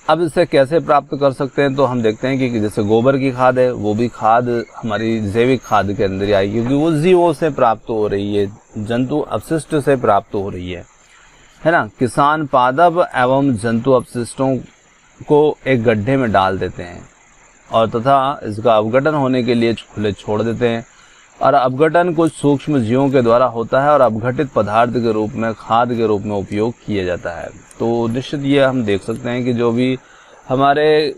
अब इसे कैसे प्राप्त कर सकते हैं, तो हम देखते हैं कि जैसे गोबर की खाद है, वो भी खाद हमारी जैविक खाद के अंदर ही आएगी, क्योंकि वो जीवों से प्राप्त हो रही है, जंतु अपशिष्ट से प्राप्त हो रही है ना। किसान पादप एवं जंतु अपशिष्टों को एक गड्ढे में डाल देते हैं और तथा इसका अपघटन होने के लिए खुले छोड़ देते हैं और अपघटन कुछ सूक्ष्म जीवों के द्वारा होता है और अपघटित पदार्थ के रूप में खाद के रूप में उपयोग किया जाता है। तो निश्चित ये हम देख सकते हैं कि जो भी हमारे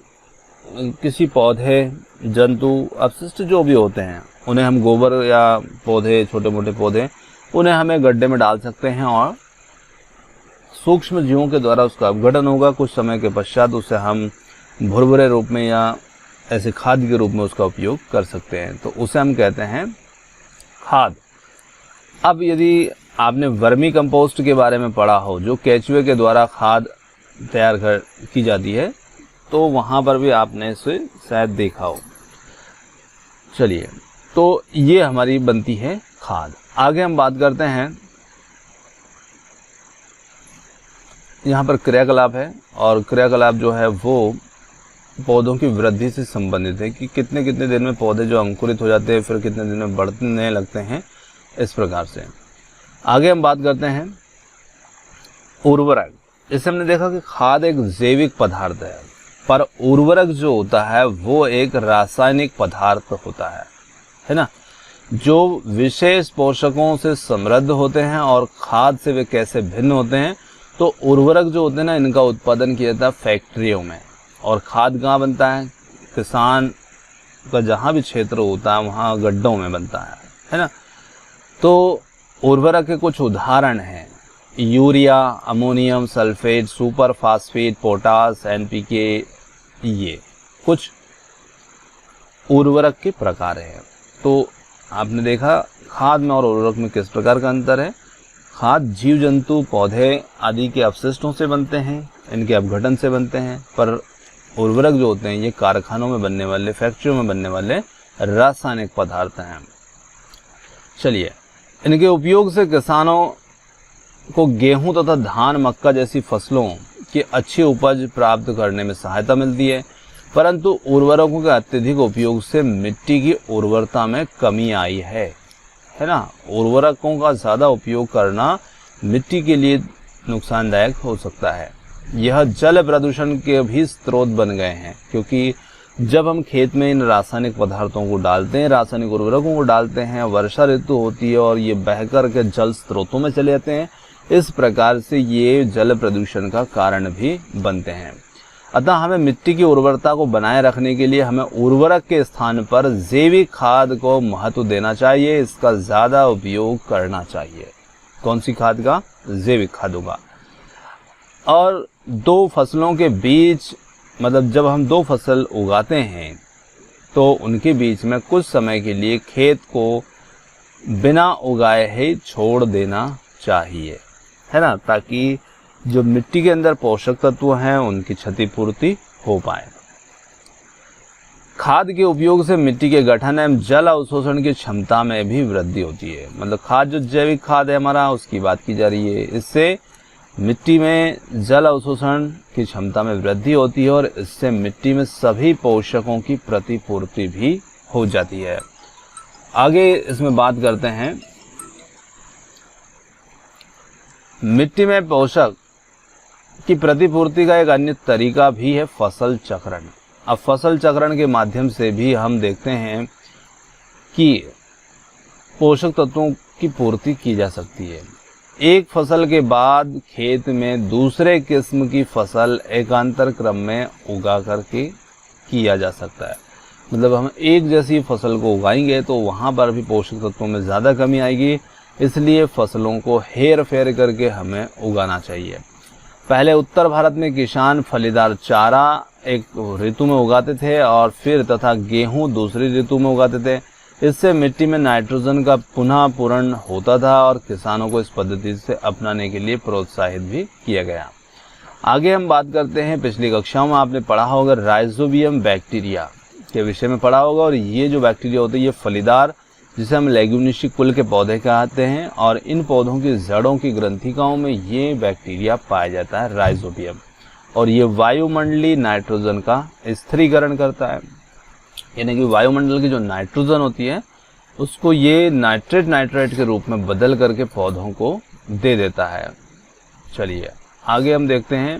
किसी पौधे, जंतु अपशिष्ट जो भी होते हैं उन्हें हम गोबर या पौधे, छोटे मोटे पौधे, उन्हें हमें गड्ढे में डाल सकते हैं और सूक्ष्म जीवों के द्वारा उसका अपघटन होगा। कुछ समय के पश्चात उसे हम भुरभुरे रूप में या ऐसे खाद के रूप में उसका उपयोग कर सकते हैं, तो उसे हम कहते हैं खाद। अब यदि आपने वर्मी कंपोस्ट के बारे में पढ़ा हो, जो केचुए के द्वारा खाद तैयार की जाती है, तो वहाँ पर भी आपने इसे शायद देखा हो। चलिए, तो ये हमारी बनती है खाद। आगे हम बात करते हैं, यहाँ पर क्रियाकलाप है और क्रियाकलाप जो है वो पौधों की वृद्धि से संबंधित है कि कितने कितने दिन में पौधे जो अंकुरित हो जाते हैं, फिर कितने दिन में बढ़ने लगते हैं, इस प्रकार से। आगे हम बात करते हैं उर्वरक। इससे हमने देखा कि खाद एक जैविक पदार्थ है, पर उर्वरक जो होता है वो एक रासायनिक पदार्थ होता है ना, जो विशेष पोषकों से समृद्ध होते हैं। और खाद से वे कैसे भिन्न होते हैं, तो उर्वरक जो होते हैं ना, इनका उत्पादन किया जाता है फैक्ट्रियों में और खाद कहाँ बनता है, किसान का जहाँ भी क्षेत्र होता है वहाँ गड्ढों में बनता है ना। तो उर्वरक के कुछ उदाहरण हैं, urea, ammonium sulphate, super phosphate, potash, NPK, ये कुछ उर्वरक के प्रकार हैं। तो आपने देखा खाद में और उर्वरक में किस प्रकार का अंतर है। खाद जीव जंतु, पौधे आदि के अपशिष्टों से बनते हैं, इनके अपघटन से बनते हैं, पर उर्वरक जो होते हैं ये कारखानों में बनने वाले, फैक्ट्रियों में बनने वाले रासायनिक पदार्थ हैं। चलिए, इनके उपयोग से किसानों को गेहूं तथा धान, मक्का जैसी फसलों की अच्छी उपज प्राप्त करने में सहायता मिलती है, परंतु उर्वरकों के अत्यधिक उपयोग से मिट्टी की उर्वरता में कमी आई है है ना, उर्वरकों का ज़्यादा उपयोग करना मिट्टी के लिए नुकसानदायक हो सकता है। यह जल प्रदूषण के भी स्रोत बन गए हैं, क्योंकि जब हम खेत में इन रासायनिक पदार्थों को डालते हैं, रासायनिक उर्वरकों को डालते हैं, वर्षा ऋतु होती है और ये बहकर के जल स्रोतों में चले जाते हैं। इस प्रकार से ये जल प्रदूषण का कारण भी बनते हैं। अतः हमें मिट्टी की उर्वरता को बनाए रखने के लिए हमें उर्वरक के स्थान पर जैविक खाद को महत्व देना चाहिए, इसका ज़्यादा उपयोग करना चाहिए। कौन सी खाद का? जैविक खादों का। और दो फसलों के बीच, मतलब जब हम दो फसल उगाते हैं तो उनके बीच में कुछ समय के लिए खेत को बिना उगाए ही छोड़ देना चाहिए, है ना, ताकि जो मिट्टी के अंदर पोषक तत्व हैं उनकी क्षतिपूर्ति हो पाए। खाद के उपयोग से मिट्टी के गठन एवं जल अवशोषण की क्षमता में भी वृद्धि होती है। मतलब खाद, जो जैविक खाद है हमारा, उसकी बात की जा रही है। इससे मिट्टी में जल अवशोषण की क्षमता में वृद्धि होती है और इससे मिट्टी में सभी पोषकों की प्रतिपूर्ति भी हो जाती है। आगे इसमें बात करते हैं, मिट्टी में पोषक की प्रतिपूर्ति का एक अन्य तरीका भी है फसल चक्रण। अब फसल चक्रण के माध्यम से भी हम देखते हैं कि पोषक तत्वों की पूर्ति की जा सकती है। एक फसल के बाद खेत में दूसरे किस्म की फसल एकांतर क्रम में उगा करके किया जा सकता है। मतलब हम एक जैसी फसल को उगाएंगे तो वहाँ पर भी पोषक तत्वों में ज़्यादा कमी आएगी, इसलिए फसलों को हेर फेर करके हमें उगाना चाहिए। पहले उत्तर भारत में किसान फलीदार चारा एक ऋतु में उगाते थे और फिर तथा गेहूं दूसरी ऋतु में उगाते थे। इससे मिट्टी में नाइट्रोजन का पुनः पूरण होता था और किसानों को इस पद्धति से अपनाने के लिए प्रोत्साहित भी किया गया। आगे हम बात करते हैं, पिछली कक्षाओं में आपने पढ़ा होगा राइजोबियम बैक्टीरिया के विषय में पढ़ा होगा। और ये जो बैक्टीरिया होते हैं ये फलीदार, जिसे हम लेग्यूमिनेसी कुल के पौधे कहते हैं, और इन पौधों की जड़ों की ग्रंथिकाओं में ये बैक्टीरिया पाया जाता है, राइजोबियम। और ये वायुमंडलीय नाइट्रोजन का स्थिरीकरण करता है, यानी कि वायुमंडल की जो नाइट्रोजन होती है उसको ये नाइट्रेट के रूप में बदल करके पौधों को दे देता है। चलिए आगे हम देखते हैं,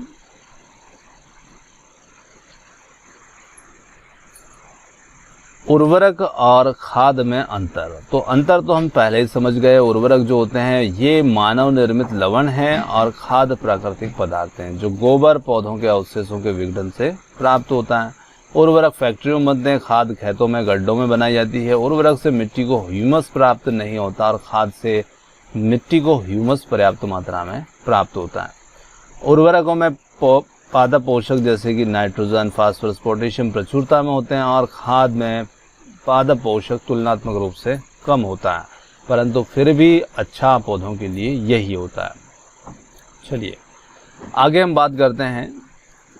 उर्वरक और खाद में अंतर। तो अंतर तो हम पहले ही समझ गए। उर्वरक जो होते हैं ये मानव निर्मित लवण हैं और खाद प्राकृतिक पदार्थ हैं जो गोबर पौधों के अवशेषों के विघटन से प्राप्त होता है। उर्वरक फैक्ट्रियों में बनते हैं, खाद खेतों में गड्ढों में बनाई जाती है। उर्वरक से मिट्टी को ह्यूमस प्राप्त नहीं होता और खाद से मिट्टी को ह्यूमस पर्याप्त मात्रा में प्राप्त होता है। उर्वरकों में पादप पोषक जैसे कि नाइट्रोजन, फास्फोरस, पोटेशियम प्रचुरता में होते हैं और खाद में पादप पोषक तुलनात्मक रूप से कम होता है, परंतु फिर भी अच्छा पौधों के लिए यही होता है। चलिए आगे हम बात करते हैं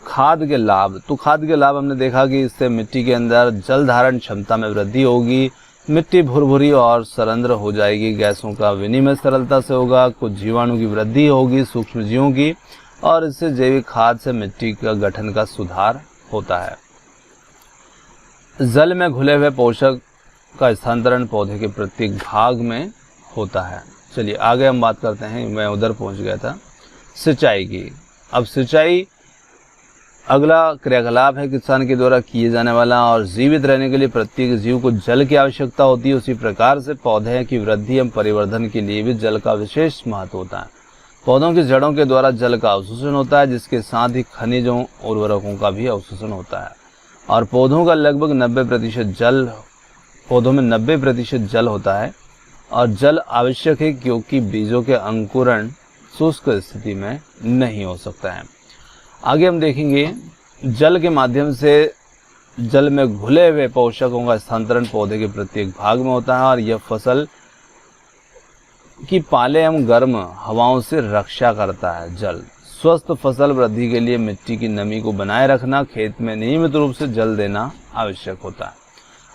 खाद के लाभ। तो खाद के लाभ हमने देखा कि इससे मिट्टी के अंदर जल धारण क्षमता में वृद्धि होगी, मिट्टी भुरभुरी और सरंध्र हो जाएगी, गैसों का विनिमय सरलता से होगा, कुछ जीवाणु की वृद्धि होगी, सूक्ष्म जीवों की, और इससे जैविक खाद से मिट्टी का गठन का सुधार होता है। जल में घुले हुए पोषक का स्थानांतरण पौधे के प्रत्येक भाग में होता है। चलिए आगे हम बात करते हैं, मैं उधर पहुंच गया था, सिंचाई की। अब सिंचाई अगला क्रियाकलाप है किसान के द्वारा किए जाने वाला, और जीवित रहने के लिए प्रत्येक जीव को जल की आवश्यकता होती है। उसी प्रकार से पौधे की वृद्धि एवं परिवर्धन के लिए भी जल का विशेष महत्व होता है। पौधों की जड़ों के द्वारा जल का अवशोषण होता है, जिसके साथ ही खनिजों उर्वरकों का भी अवशोषण होता है। और पौधों का लगभग 90% जल, पौधों में 90% जल होता है और जल आवश्यक है क्योंकि बीजों के अंकुरण शुष्क स्थिति में नहीं हो सकता है। आगे हम देखेंगे जल के माध्यम से जल में घुले हुए पोषकों का स्थानांतरण पौधे के प्रत्येक भाग में होता है और यह फसल की पाले एवं गर्म हवाओं से रक्षा करता है। जल स्वस्थ फसल वृद्धि के लिए मिट्टी की नमी को बनाए रखना, खेत में नियमित रूप से जल देना आवश्यक होता है।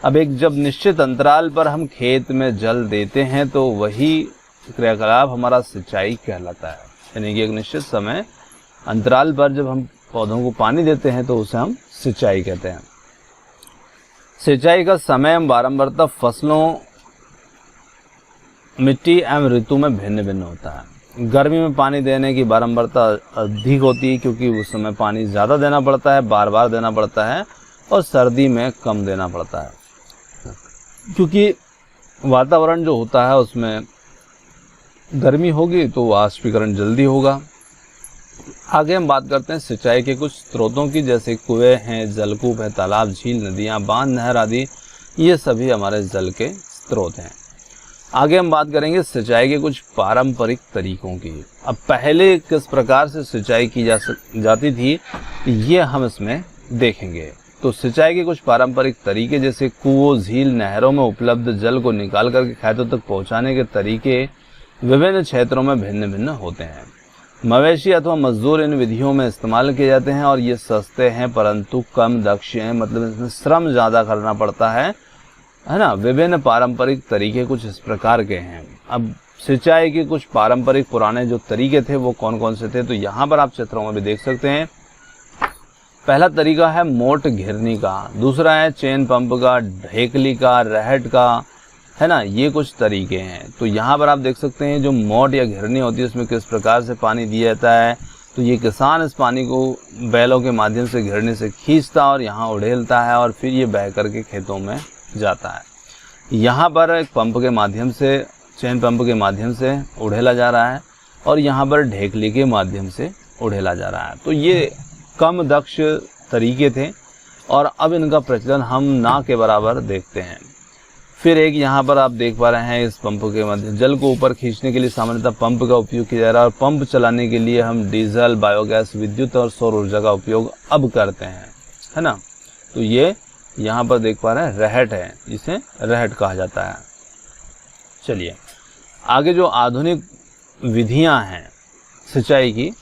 अब एक जब निश्चित अंतराल पर हम खेत में जल देते हैं तो वही क्रियाकलाप हमारा सिंचाई कहलाता है। यानी कि एक निश्चित समय अंतराल पर जब हम पौधों को पानी देते हैं तो उसे हम सिंचाई कहते हैं। सिंचाई का समय एवं बारंबारता फसलों मिट्टी एवं ऋतु में भिन्न भिन्न होता है। गर्मी में पानी देने की बारंबारता अधिक होती है क्योंकि उस समय पानी ज़्यादा देना पड़ता है, बार बार देना पड़ता है, और सर्दी में कम देना पड़ता है क्योंकि वातावरण जो होता है उसमें गर्मी होगी तो वाष्पीकरण जल्दी होगा। आगे हम बात करते हैं सिंचाई के कुछ स्रोतों की, जैसे कुएं हैं, जलकूप है, तालाब, झील, नदियाँ, बांध, नहर आदि, ये सभी हमारे जल के स्रोत हैं। आगे हम बात करेंगे सिंचाई के कुछ पारंपरिक तरीकों की। अब पहले किस प्रकार से सिंचाई की जाती थी ये हम इसमें देखेंगे। तो सिंचाई के कुछ पारंपरिक तरीके जैसे कुओं, झील, नहरों में उपलब्ध जल को निकाल करके खेतों तक पहुंचाने के तरीके विभिन्न क्षेत्रों में भिन्न भिन्न होते हैं। मवेशी अथवा मजदूर इन विधियों में इस्तेमाल किए जाते हैं और ये सस्ते हैं परंतु कम दक्ष हैं, मतलब इसमें श्रम ज़्यादा करना पड़ता है ना। विभिन्न पारंपरिक तरीके कुछ इस प्रकार के हैं। अब सिंचाई के कुछ पारंपरिक पुराने जो तरीके थे वो कौन कौन से थे, तो यहाँ पर आप चित्रों में भी देख सकते हैं। पहला तरीका है मोट घिरनी का, दूसरा है चेन पंप का, ढेकली का, रहट का, है ना। ये कुछ तरीके हैं। तो यहाँ पर आप देख सकते हैं जो मोट या घिरनी होती है उसमें किस प्रकार से पानी दिया जाता है। तो ये किसान इस पानी को बैलों के माध्यम से घिरनी से खींचता और यहाँ उड़ेलता है और फिर ये बह करके खेतों में जाता है। यहाँ पर एक पंप के माध्यम से, चेन पंप के माध्यम से उड़ेला जा रहा है और यहाँ पर ढेकली के माध्यम से उड़ेला जा रहा है। तो ये कम दक्ष तरीके थे और अब इनका प्रचलन हम ना के बराबर देखते हैं। फिर एक यहाँ पर आप देख पा रहे हैं इस पंप के माध्यम जल को ऊपर खींचने के लिए सामान्यतः पंप का उपयोग किया जा रहा है और पंप चलाने के लिए हम डीजल, बायोगैस, विद्युत और सौर ऊर्जा का उपयोग अब करते हैं, है ना। तो ये यहाँ पर देख पा रहे हैं रहट है, जिसे रहट कहा जाता है। चलिए आगे जो आधुनिक विधियाँ हैं सिंचाई की,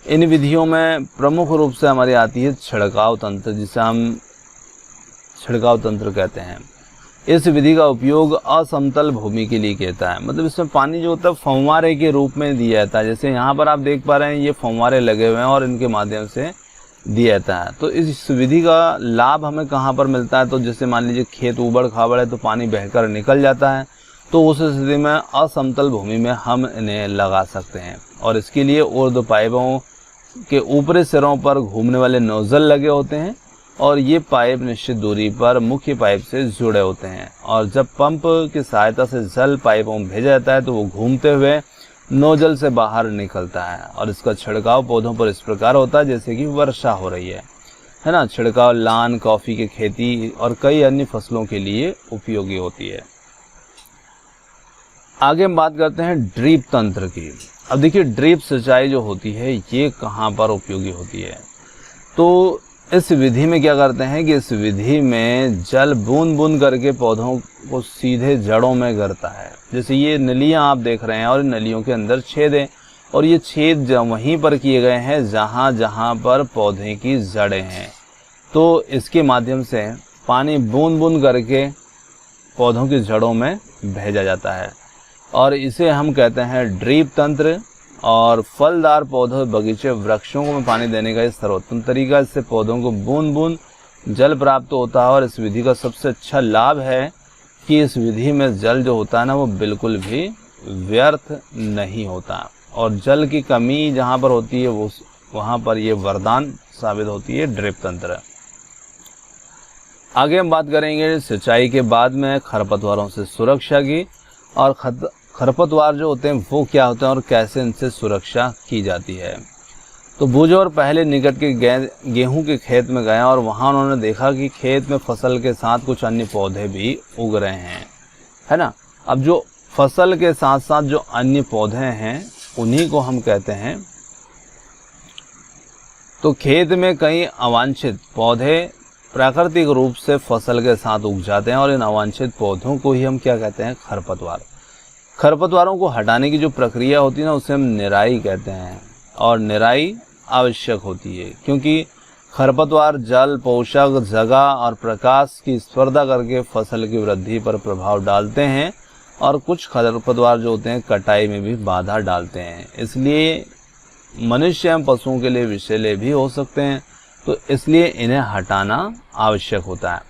इन विधियों में प्रमुख रूप से हमारी आती है छिड़काव तंत्र, जिसे हम छिड़काव तंत्र कहते हैं। इस विधि का उपयोग असमतल भूमि के लिए कहता है, मतलब इसमें पानी जो होता है फव्वारे के रूप में दिया जाता है। जैसे यहाँ पर आप देख पा रहे हैं ये फव्वारे लगे हुए हैं और इनके माध्यम से दिया जाता है। तो इस विधि का लाभ हमें कहाँ पर मिलता है, तो जैसे मान लीजिए खेत ऊबड़ खाबड़ है तो पानी बहकर निकल जाता है, तो उस स्थिति में असमतल भूमि में हम इन्हें लगा सकते हैं। और इसके लिए ऊर्ध्व पाइपों के ऊपरी सिरों पर घूमने वाले नोजल लगे होते हैं और ये पाइप निश्चित दूरी पर मुख्य पाइप से जुड़े होते हैं और जब पंप की सहायता से जल पाइपों में भेजा जाता है तो वो घूमते हुए नोजल से बाहर निकलता है और इसका छिड़काव पौधों पर इस प्रकार होता है जैसे कि वर्षा हो रही है ना। छिड़काव लान, कॉफ़ी की खेती और कई अन्य फसलों के लिए उपयोगी होती है। आगे हम बात करते हैं ड्रिप तंत्र की। अब देखिए ड्रिप सिंचाई जो होती है ये कहाँ पर उपयोगी होती है, तो इस विधि में क्या करते हैं कि इस विधि में जल बूंद बूंद करके पौधों को सीधे जड़ों में गिरता है। जैसे ये नलियां आप देख रहे हैं और नलियों के अंदर छेद हैं और ये छेद वहीं पर किए गए हैं जहां जहां पर पौधे की जड़ें हैं। तो इसके माध्यम से पानी बूंद बूंद करके पौधों की जड़ों में भेजा जाता है और इसे हम कहते हैं ड्रिप तंत्र। और फलदार पौधों, बगीचे, वृक्षों को पानी देने का ये सर्वोत्तम तरीका। इससे पौधों को बूंद बूंद जल प्राप्त होता है और इस विधि का सबसे अच्छा लाभ है कि इस विधि में जल जो होता है ना वो बिल्कुल भी व्यर्थ नहीं होता और जल की कमी जहाँ पर होती है वो वहाँ पर ये वरदान साबित होती है ड्रिप तंत्र। आगे हम बात करेंगे सिंचाई के बाद में खरपतवारों से सुरक्षा की और खरपतवार जो होते हैं वो क्या होते हैं और कैसे इनसे सुरक्षा की जाती है। तो बुजुर्ग पहले निकट के गेहूं के खेत में गए और वहां उन्होंने देखा कि खेत में फसल के साथ कुछ अन्य पौधे भी उग रहे हैं, है ना। अब जो फसल के साथ साथ जो अन्य पौधे हैं उन्हीं को हम कहते हैं। तो खेत में कई अवांछित पौधे प्राकृतिक रूप से फसल के साथ उग जाते हैं और इन अवांछित पौधों को ही हम क्या कहते हैं, खरपतवार। खरपतवारों को हटाने की जो प्रक्रिया होती है ना उसे हम निराई कहते हैं और निराई आवश्यक होती है क्योंकि खरपतवार जल, पोषक, जगह और प्रकाश की स्पर्धा करके फसल की वृद्धि पर प्रभाव डालते हैं और कुछ खरपतवार जो होते हैं कटाई में भी बाधा डालते हैं। इसलिए मनुष्य एवं पशुओं के लिए विषैले भी हो सकते हैं, तो इसलिए इन्हें हटाना आवश्यक होता है।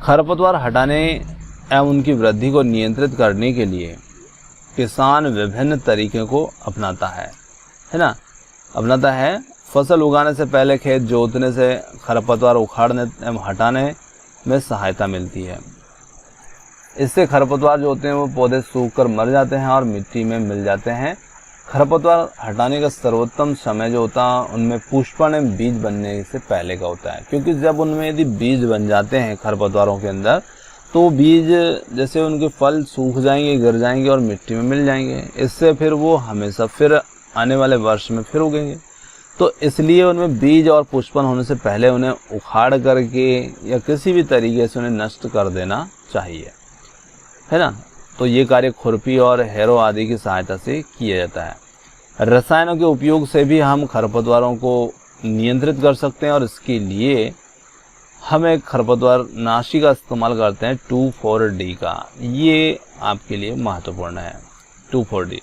खरपतवार हटाने एवं उनकी वृद्धि को नियंत्रित करने के लिए किसान विभिन्न तरीके को अपनाता है ना, अपनाता है। फसल उगाने से पहले खेत जोतने से खरपतवार उखाड़ने एवं हटाने में सहायता मिलती है। इससे खरपतवार जो होते हैं वो पौधे सूखकर मर जाते हैं और मिट्टी में मिल जाते हैं। खरपतवार हटाने का सर्वोत्तम समय जो होता है उनमें पुष्पन एवं बीज बनने से पहले का होता है, क्योंकि जब उनमें यदि बीज बन जाते हैं खरपतवारों के अंदर तो बीज जैसे उनके फल सूख जाएंगे, गिर जाएंगे और मिट्टी में मिल जाएंगे। इससे फिर वो हमेशा फिर आने वाले वर्ष में फिर उगेंगे। तो इसलिए उनमें बीज और पुष्पन होने से पहले उन्हें उखाड़ करके या किसी भी तरीके से उन्हें नष्ट कर देना चाहिए, है ना। तो ये कार्य खुरपी और हैरो आदि की सहायता से किया जाता है। रसायनों के उपयोग से भी हम खरपतवारों को नियंत्रित कर सकते हैं और इसके लिए हम एक खरपतवार नाशी का इस्तेमाल करते हैं 2,4-D का। ये आपके लिए महत्वपूर्ण है 2,4-D,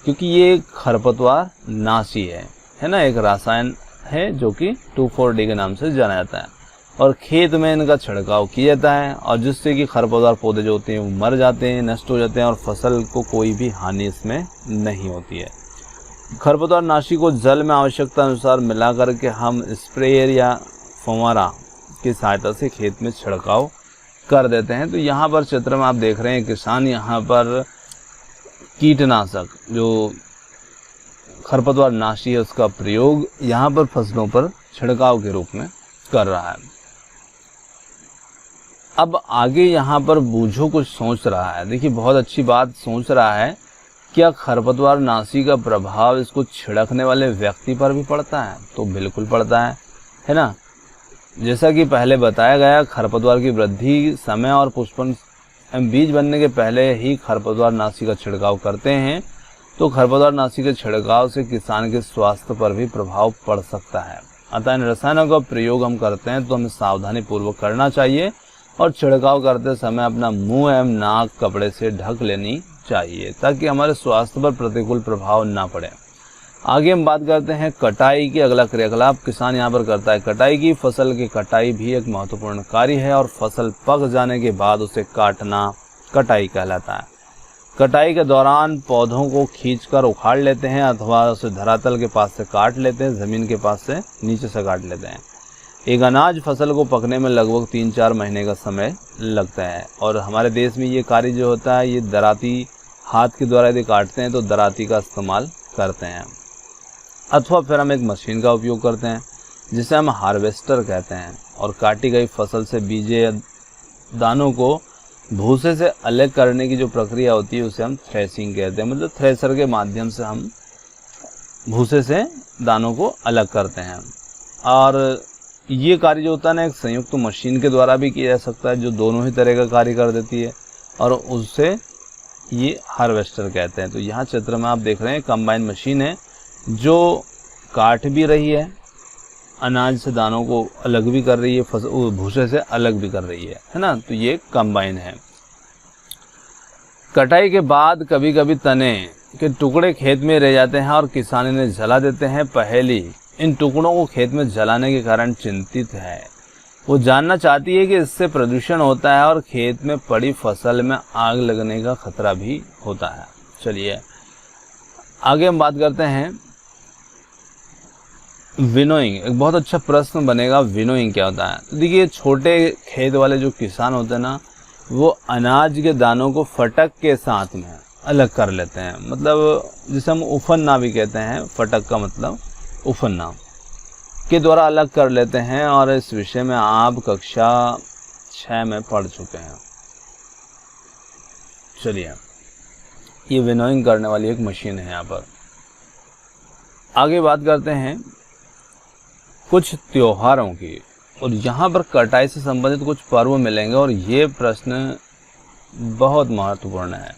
क्योंकि ये खरपतवार नाशी है ना, एक रसायन है जो कि 2,4-D के नाम से जाना जाता है। और खेत में इनका छिड़काव किया जाता है और जिससे कि खरपतवार पौधे जो होते हैं वो मर जाते हैं, नष्ट हो जाते हैं और फसल को कोई भी हानि इसमें नहीं होती है। खरपतवार नाशी को जल में आवश्यकता अनुसार मिला करके हम स्प्रेयर या फव्वारा की सहायता से खेत में छिड़काव कर देते हैं। तो यहाँ पर चित्र में आप देख रहे हैं किसान यहाँ पर कीटनाशक जो खरपतवार नाशी है उसका प्रयोग यहाँ पर फसलों पर छिड़काव के रूप में कर रहा है। अब आगे यहाँ पर बूझो कुछ सोच रहा है। देखिए बहुत अच्छी बात सोच रहा है, क्या खरपतवार नाशी का प्रभाव इसको छिड़कने वाले व्यक्ति पर भी पड़ता है? तो बिल्कुल पड़ता है ना। जैसा कि पहले बताया गया, खरपतवार की वृद्धि समय और पुष्पन बीज बनने के पहले ही खरपतवार नाशी का छिड़काव करते हैं। तो खरपतवार नाशी के छिड़काव से किसान के स्वास्थ्य पर भी प्रभाव पड़ सकता है। अतः इन रसायनों का प्रयोग हम करते हैं तो हमें सावधानी पूर्वक करना चाहिए और छिड़काव करते समय अपना मुंह एवं नाक कपड़े से ढक लेनी चाहिए ताकि हमारे स्वास्थ्य पर प्रतिकूल प्रभाव ना पड़े। आगे हम बात करते हैं कटाई के अगला क्रियाकलाप किसान यहाँ पर करता है कटाई की। फसल की कटाई भी एक महत्वपूर्ण कार्य है और फसल पक जाने के बाद उसे काटना कटाई कहलाता है। कटाई के दौरान पौधों को खींचकर उखाड़ लेते हैं अथवा उसे धरातल के पास से काट लेते हैं, ज़मीन के पास से नीचे से काट लेते हैं। एक अनाज फसल को पकने में लगभग 3-4 महीने का समय लगता है और हमारे देश में ये कार्य जो होता है ये दराती हाथ के द्वारा यदि काटते हैं तो दराती का इस्तेमाल करते हैं अथवा फिर हम एक मशीन का उपयोग करते हैं जिसे हम हार्वेस्टर कहते हैं। और काटी गई फसल से बीजे या दानों को भूसे से अलग करने की जो प्रक्रिया होती है उसे हम थ्रेसिंग कहते हैं। मतलब थ्रेसर के माध्यम से हम भूसे से दानों को अलग करते हैं। और ये कार्य जो होता है ना एक संयुक्त मशीन के द्वारा भी किया जा सकता है जो दोनों ही तरह का कार्य कर देती है और उससे ये हार्वेस्टर कहते हैं। तो यहाँ चित्र में आप देख रहे हैं कंबाइन मशीन है जो काट भी रही है, अनाज से दानों को अलग भी कर रही है, भूसे से अलग भी कर रही है ना। तो ये कंबाइन है। कटाई के बाद कभी कभी तने के टुकड़े खेत में रह जाते हैं और किसान इन्हें जला देते हैं। पहेली इन टुकड़ों को खेत में जलाने के कारण चिंतित है। वो जानना चाहती है कि इससे प्रदूषण होता है और खेत में पड़ी फसल में आग लगने का खतरा भी होता है। चलिए आगे हम बात करते हैं विनोइंग। एक बहुत अच्छा प्रश्न बनेगा, विनोइंग क्या होता है? तो देखिए छोटे खेत वाले जो किसान होते हैं ना वो अनाज के दानों को फटक के साथ में अलग कर लेते हैं। मतलब जिसे हम उफनना भी कहते हैं, फटक का मतलब उफनना के द्वारा अलग कर लेते हैं। और इस विषय में आप कक्षा 6 में पढ़ चुके हैं। चलिए ये विनोइंग करने वाली एक मशीन है। यहाँ पर आगे बात करते हैं कुछ त्योहारों की और यहाँ पर कटाई से संबंधित कुछ पर्व मिलेंगे और ये प्रश्न बहुत महत्वपूर्ण है।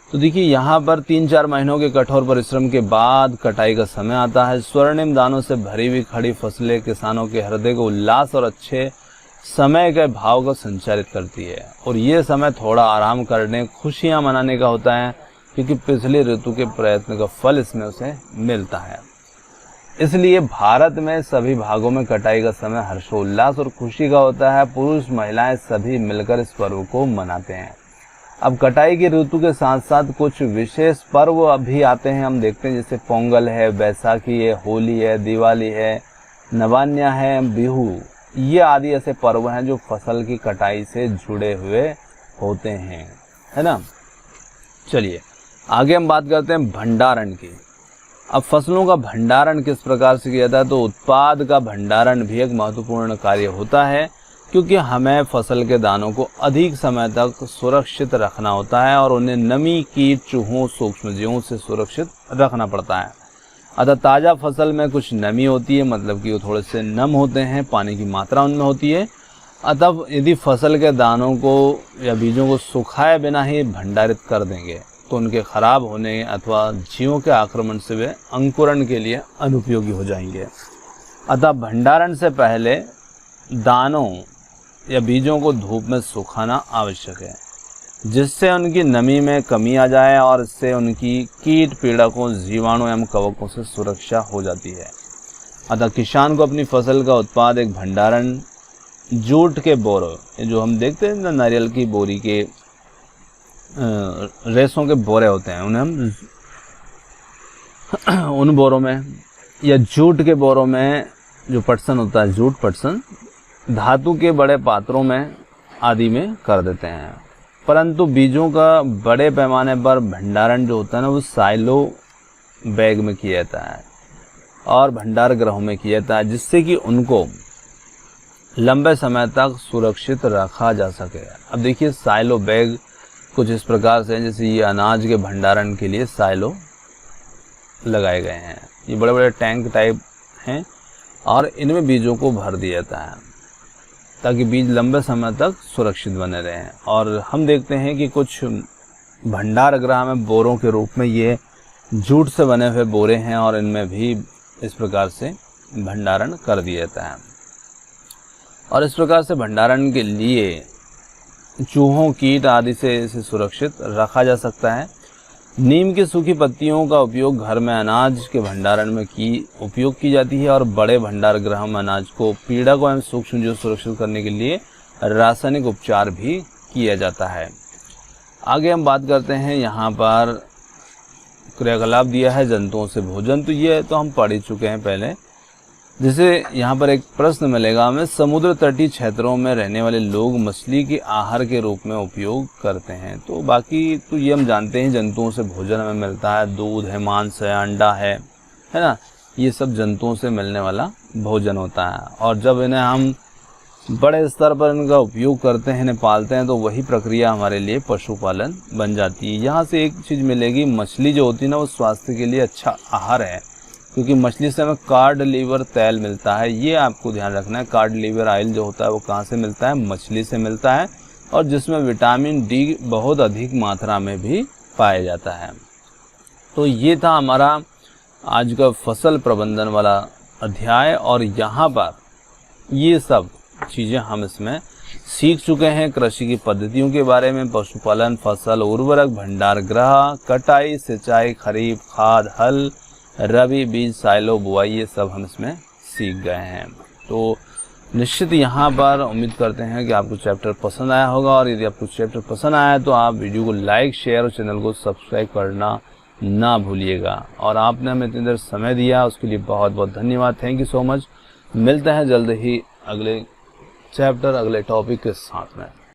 तो देखिए यहाँ पर 3-4 महीनों के कठोर परिश्रम के बाद कटाई का समय आता है। स्वर्णिम दानों से भरी हुई खड़ी फसलें किसानों के हृदय को उल्लास और अच्छे समय के भाव को संचारित करती है और ये समय थोड़ा आराम करने, खुशियाँ मनाने का होता है क्योंकि पिछले ऋतु के प्रयत्न का फल इसमें उसे मिलता है। इसलिए भारत में सभी भागों में कटाई का समय हर्षोल्लास और खुशी का होता है। पुरुष महिलाएं सभी मिलकर इस पर्व को मनाते हैं। अब कटाई की ऋतु के साथ साथ कुछ विशेष पर्व भी आते हैं, हम देखते हैं, जैसे पोंगल है, बैसाखी है, होली है, दिवाली है, नवान्या है, बिहू, ये आदि ऐसे पर्व हैं जो फसल की कटाई से जुड़े हुए होते हैं, है ना। चलिए आगे हम बात करते हैं भंडारण की। अब फसलों का भंडारण किस प्रकार से किया जाता है, तो उत्पाद का भंडारण भी एक महत्वपूर्ण कार्य होता है, क्योंकि हमें फसल के दानों को अधिक समय तक सुरक्षित रखना होता है और उन्हें नमी, कीट, चूहों, सूक्ष्मजीवों से सुरक्षित रखना पड़ता है। अतः ताज़ा फसल में कुछ नमी होती है, मतलब कि वो थोड़े से नम होते हैं, पानी की मात्रा उनमें होती है। अतः यदि फसल के दानों को या बीजों को सुखाए बिना ही भंडारित कर देंगे तो उनके खराब होने अथवा जीवों के आक्रमण से वे अंकुरण के लिए अनुपयोगी हो जाएंगे। अतः भंडारण से पहले दानों या बीजों को धूप में सुखाना आवश्यक है, जिससे उनकी नमी में कमी आ जाए और इससे उनकी कीट, पीड़कों, जीवाणु एवं कवकों से सुरक्षा हो जाती है। अतः किसान को अपनी फसल का उत्पाद एक भंडारण जूट के बोरों, जो हम देखते हैं ना, नारियल की बोरी के रेशों के बोरे होते हैं, उन्हें हम उन बोरों में या जूट के बोरों में, जो पटसन होता है, जूट पटसन, धातु के बड़े पात्रों में आदि में कर देते हैं। परंतु बीजों का बड़े पैमाने पर भंडारण जो होता है ना, वो साइलो बैग में किया जाता है और भंडार गृहों में किया जाता है, जिससे कि उनको लंबे समय तक सुरक्षित रखा जा सके। अब देखिए साइलो बैग कुछ इस प्रकार से हैं, जैसे ये अनाज के भंडारण के लिए साइलो लगाए गए हैं। ये बड़े बड़े टैंक टाइप हैं और इनमें बीजों को भर दिया जाता है ताकि बीज लंबे समय तक सुरक्षित बने रहें। और हम देखते हैं कि कुछ भंडार गृह में बोरों के रूप में ये जूट से बने हुए बोरे हैं और इनमें भी इस प्रकार से भंडारण कर दिया जाता है। और इस प्रकार से भंडारण के लिए चूहों, कीट आदि से इसे सुरक्षित रखा जा सकता है। नीम की सूखी पत्तियों का उपयोग घर में अनाज के भंडारण में उपयोग की जाती है और बड़े भंडार गृह में अनाज को पीड़क एवं सूक्ष्मजीव सुरक्षित करने के लिए रासायनिक उपचार भी किया जाता है। आगे हम बात करते हैं, यहाँ पर क्रियाकलाप दिया है जंतुओं से भोजन, तो ये तो हम पढ़ ही चुके हैं पहले। जैसे यहाँ पर एक प्रश्न मिलेगा हमें, समुद्र तटीय क्षेत्रों में रहने वाले लोग मछली के आहार के रूप में उपयोग करते हैं। तो बाकी तो ये हम जानते हैं, जंतुओं से भोजन हमें मिलता है, दूध है, मांस है, अंडा है ना, ये सब जंतुओं से मिलने वाला भोजन होता है। और जब इन्हें हम बड़े स्तर पर इनका उपयोग करते हैं, इन्हें पालते हैं, तो वही प्रक्रिया हमारे लिए पशुपालन बन जाती है। यहाँ से एक चीज़ मिलेगी, मछली जो होती है ना, वो स्वास्थ्य के लिए अच्छा आहार है, क्योंकि मछली से हमें कार्ड लीवर तेल मिलता है। ये आपको ध्यान रखना है, कार्ड लीवर ऑयल जो होता है वो कहाँ से मिलता है, मछली से मिलता है, और जिसमें विटामिन डी बहुत अधिक मात्रा में भी पाया जाता है। तो ये था हमारा आज का फसल प्रबंधन वाला अध्याय, और यहाँ पर ये सब चीज़ें हम इसमें सीख चुके हैं। कृषि की पद्धतियों के बारे में, पशुपालन, फसल, उर्वरक, भंडार गृह, कटाई, सिंचाई, खरीफ, खाद, हल, रबी, बीज, साइलो, बुआई, ये सब हम इसमें सीख गए हैं। तो निश्चित यहाँ पर उम्मीद करते हैं कि आपको चैप्टर पसंद आया होगा, और यदि आपको चैप्टर पसंद आया तो आप वीडियो को लाइक, शेयर और चैनल को सब्सक्राइब करना ना भूलिएगा। और आपने हमें इतनी देर समय दिया, उसके लिए बहुत बहुत धन्यवाद। Thank you so much. मिलते हैं जल्द ही अगले चैप्टर, अगले टॉपिक के साथ में।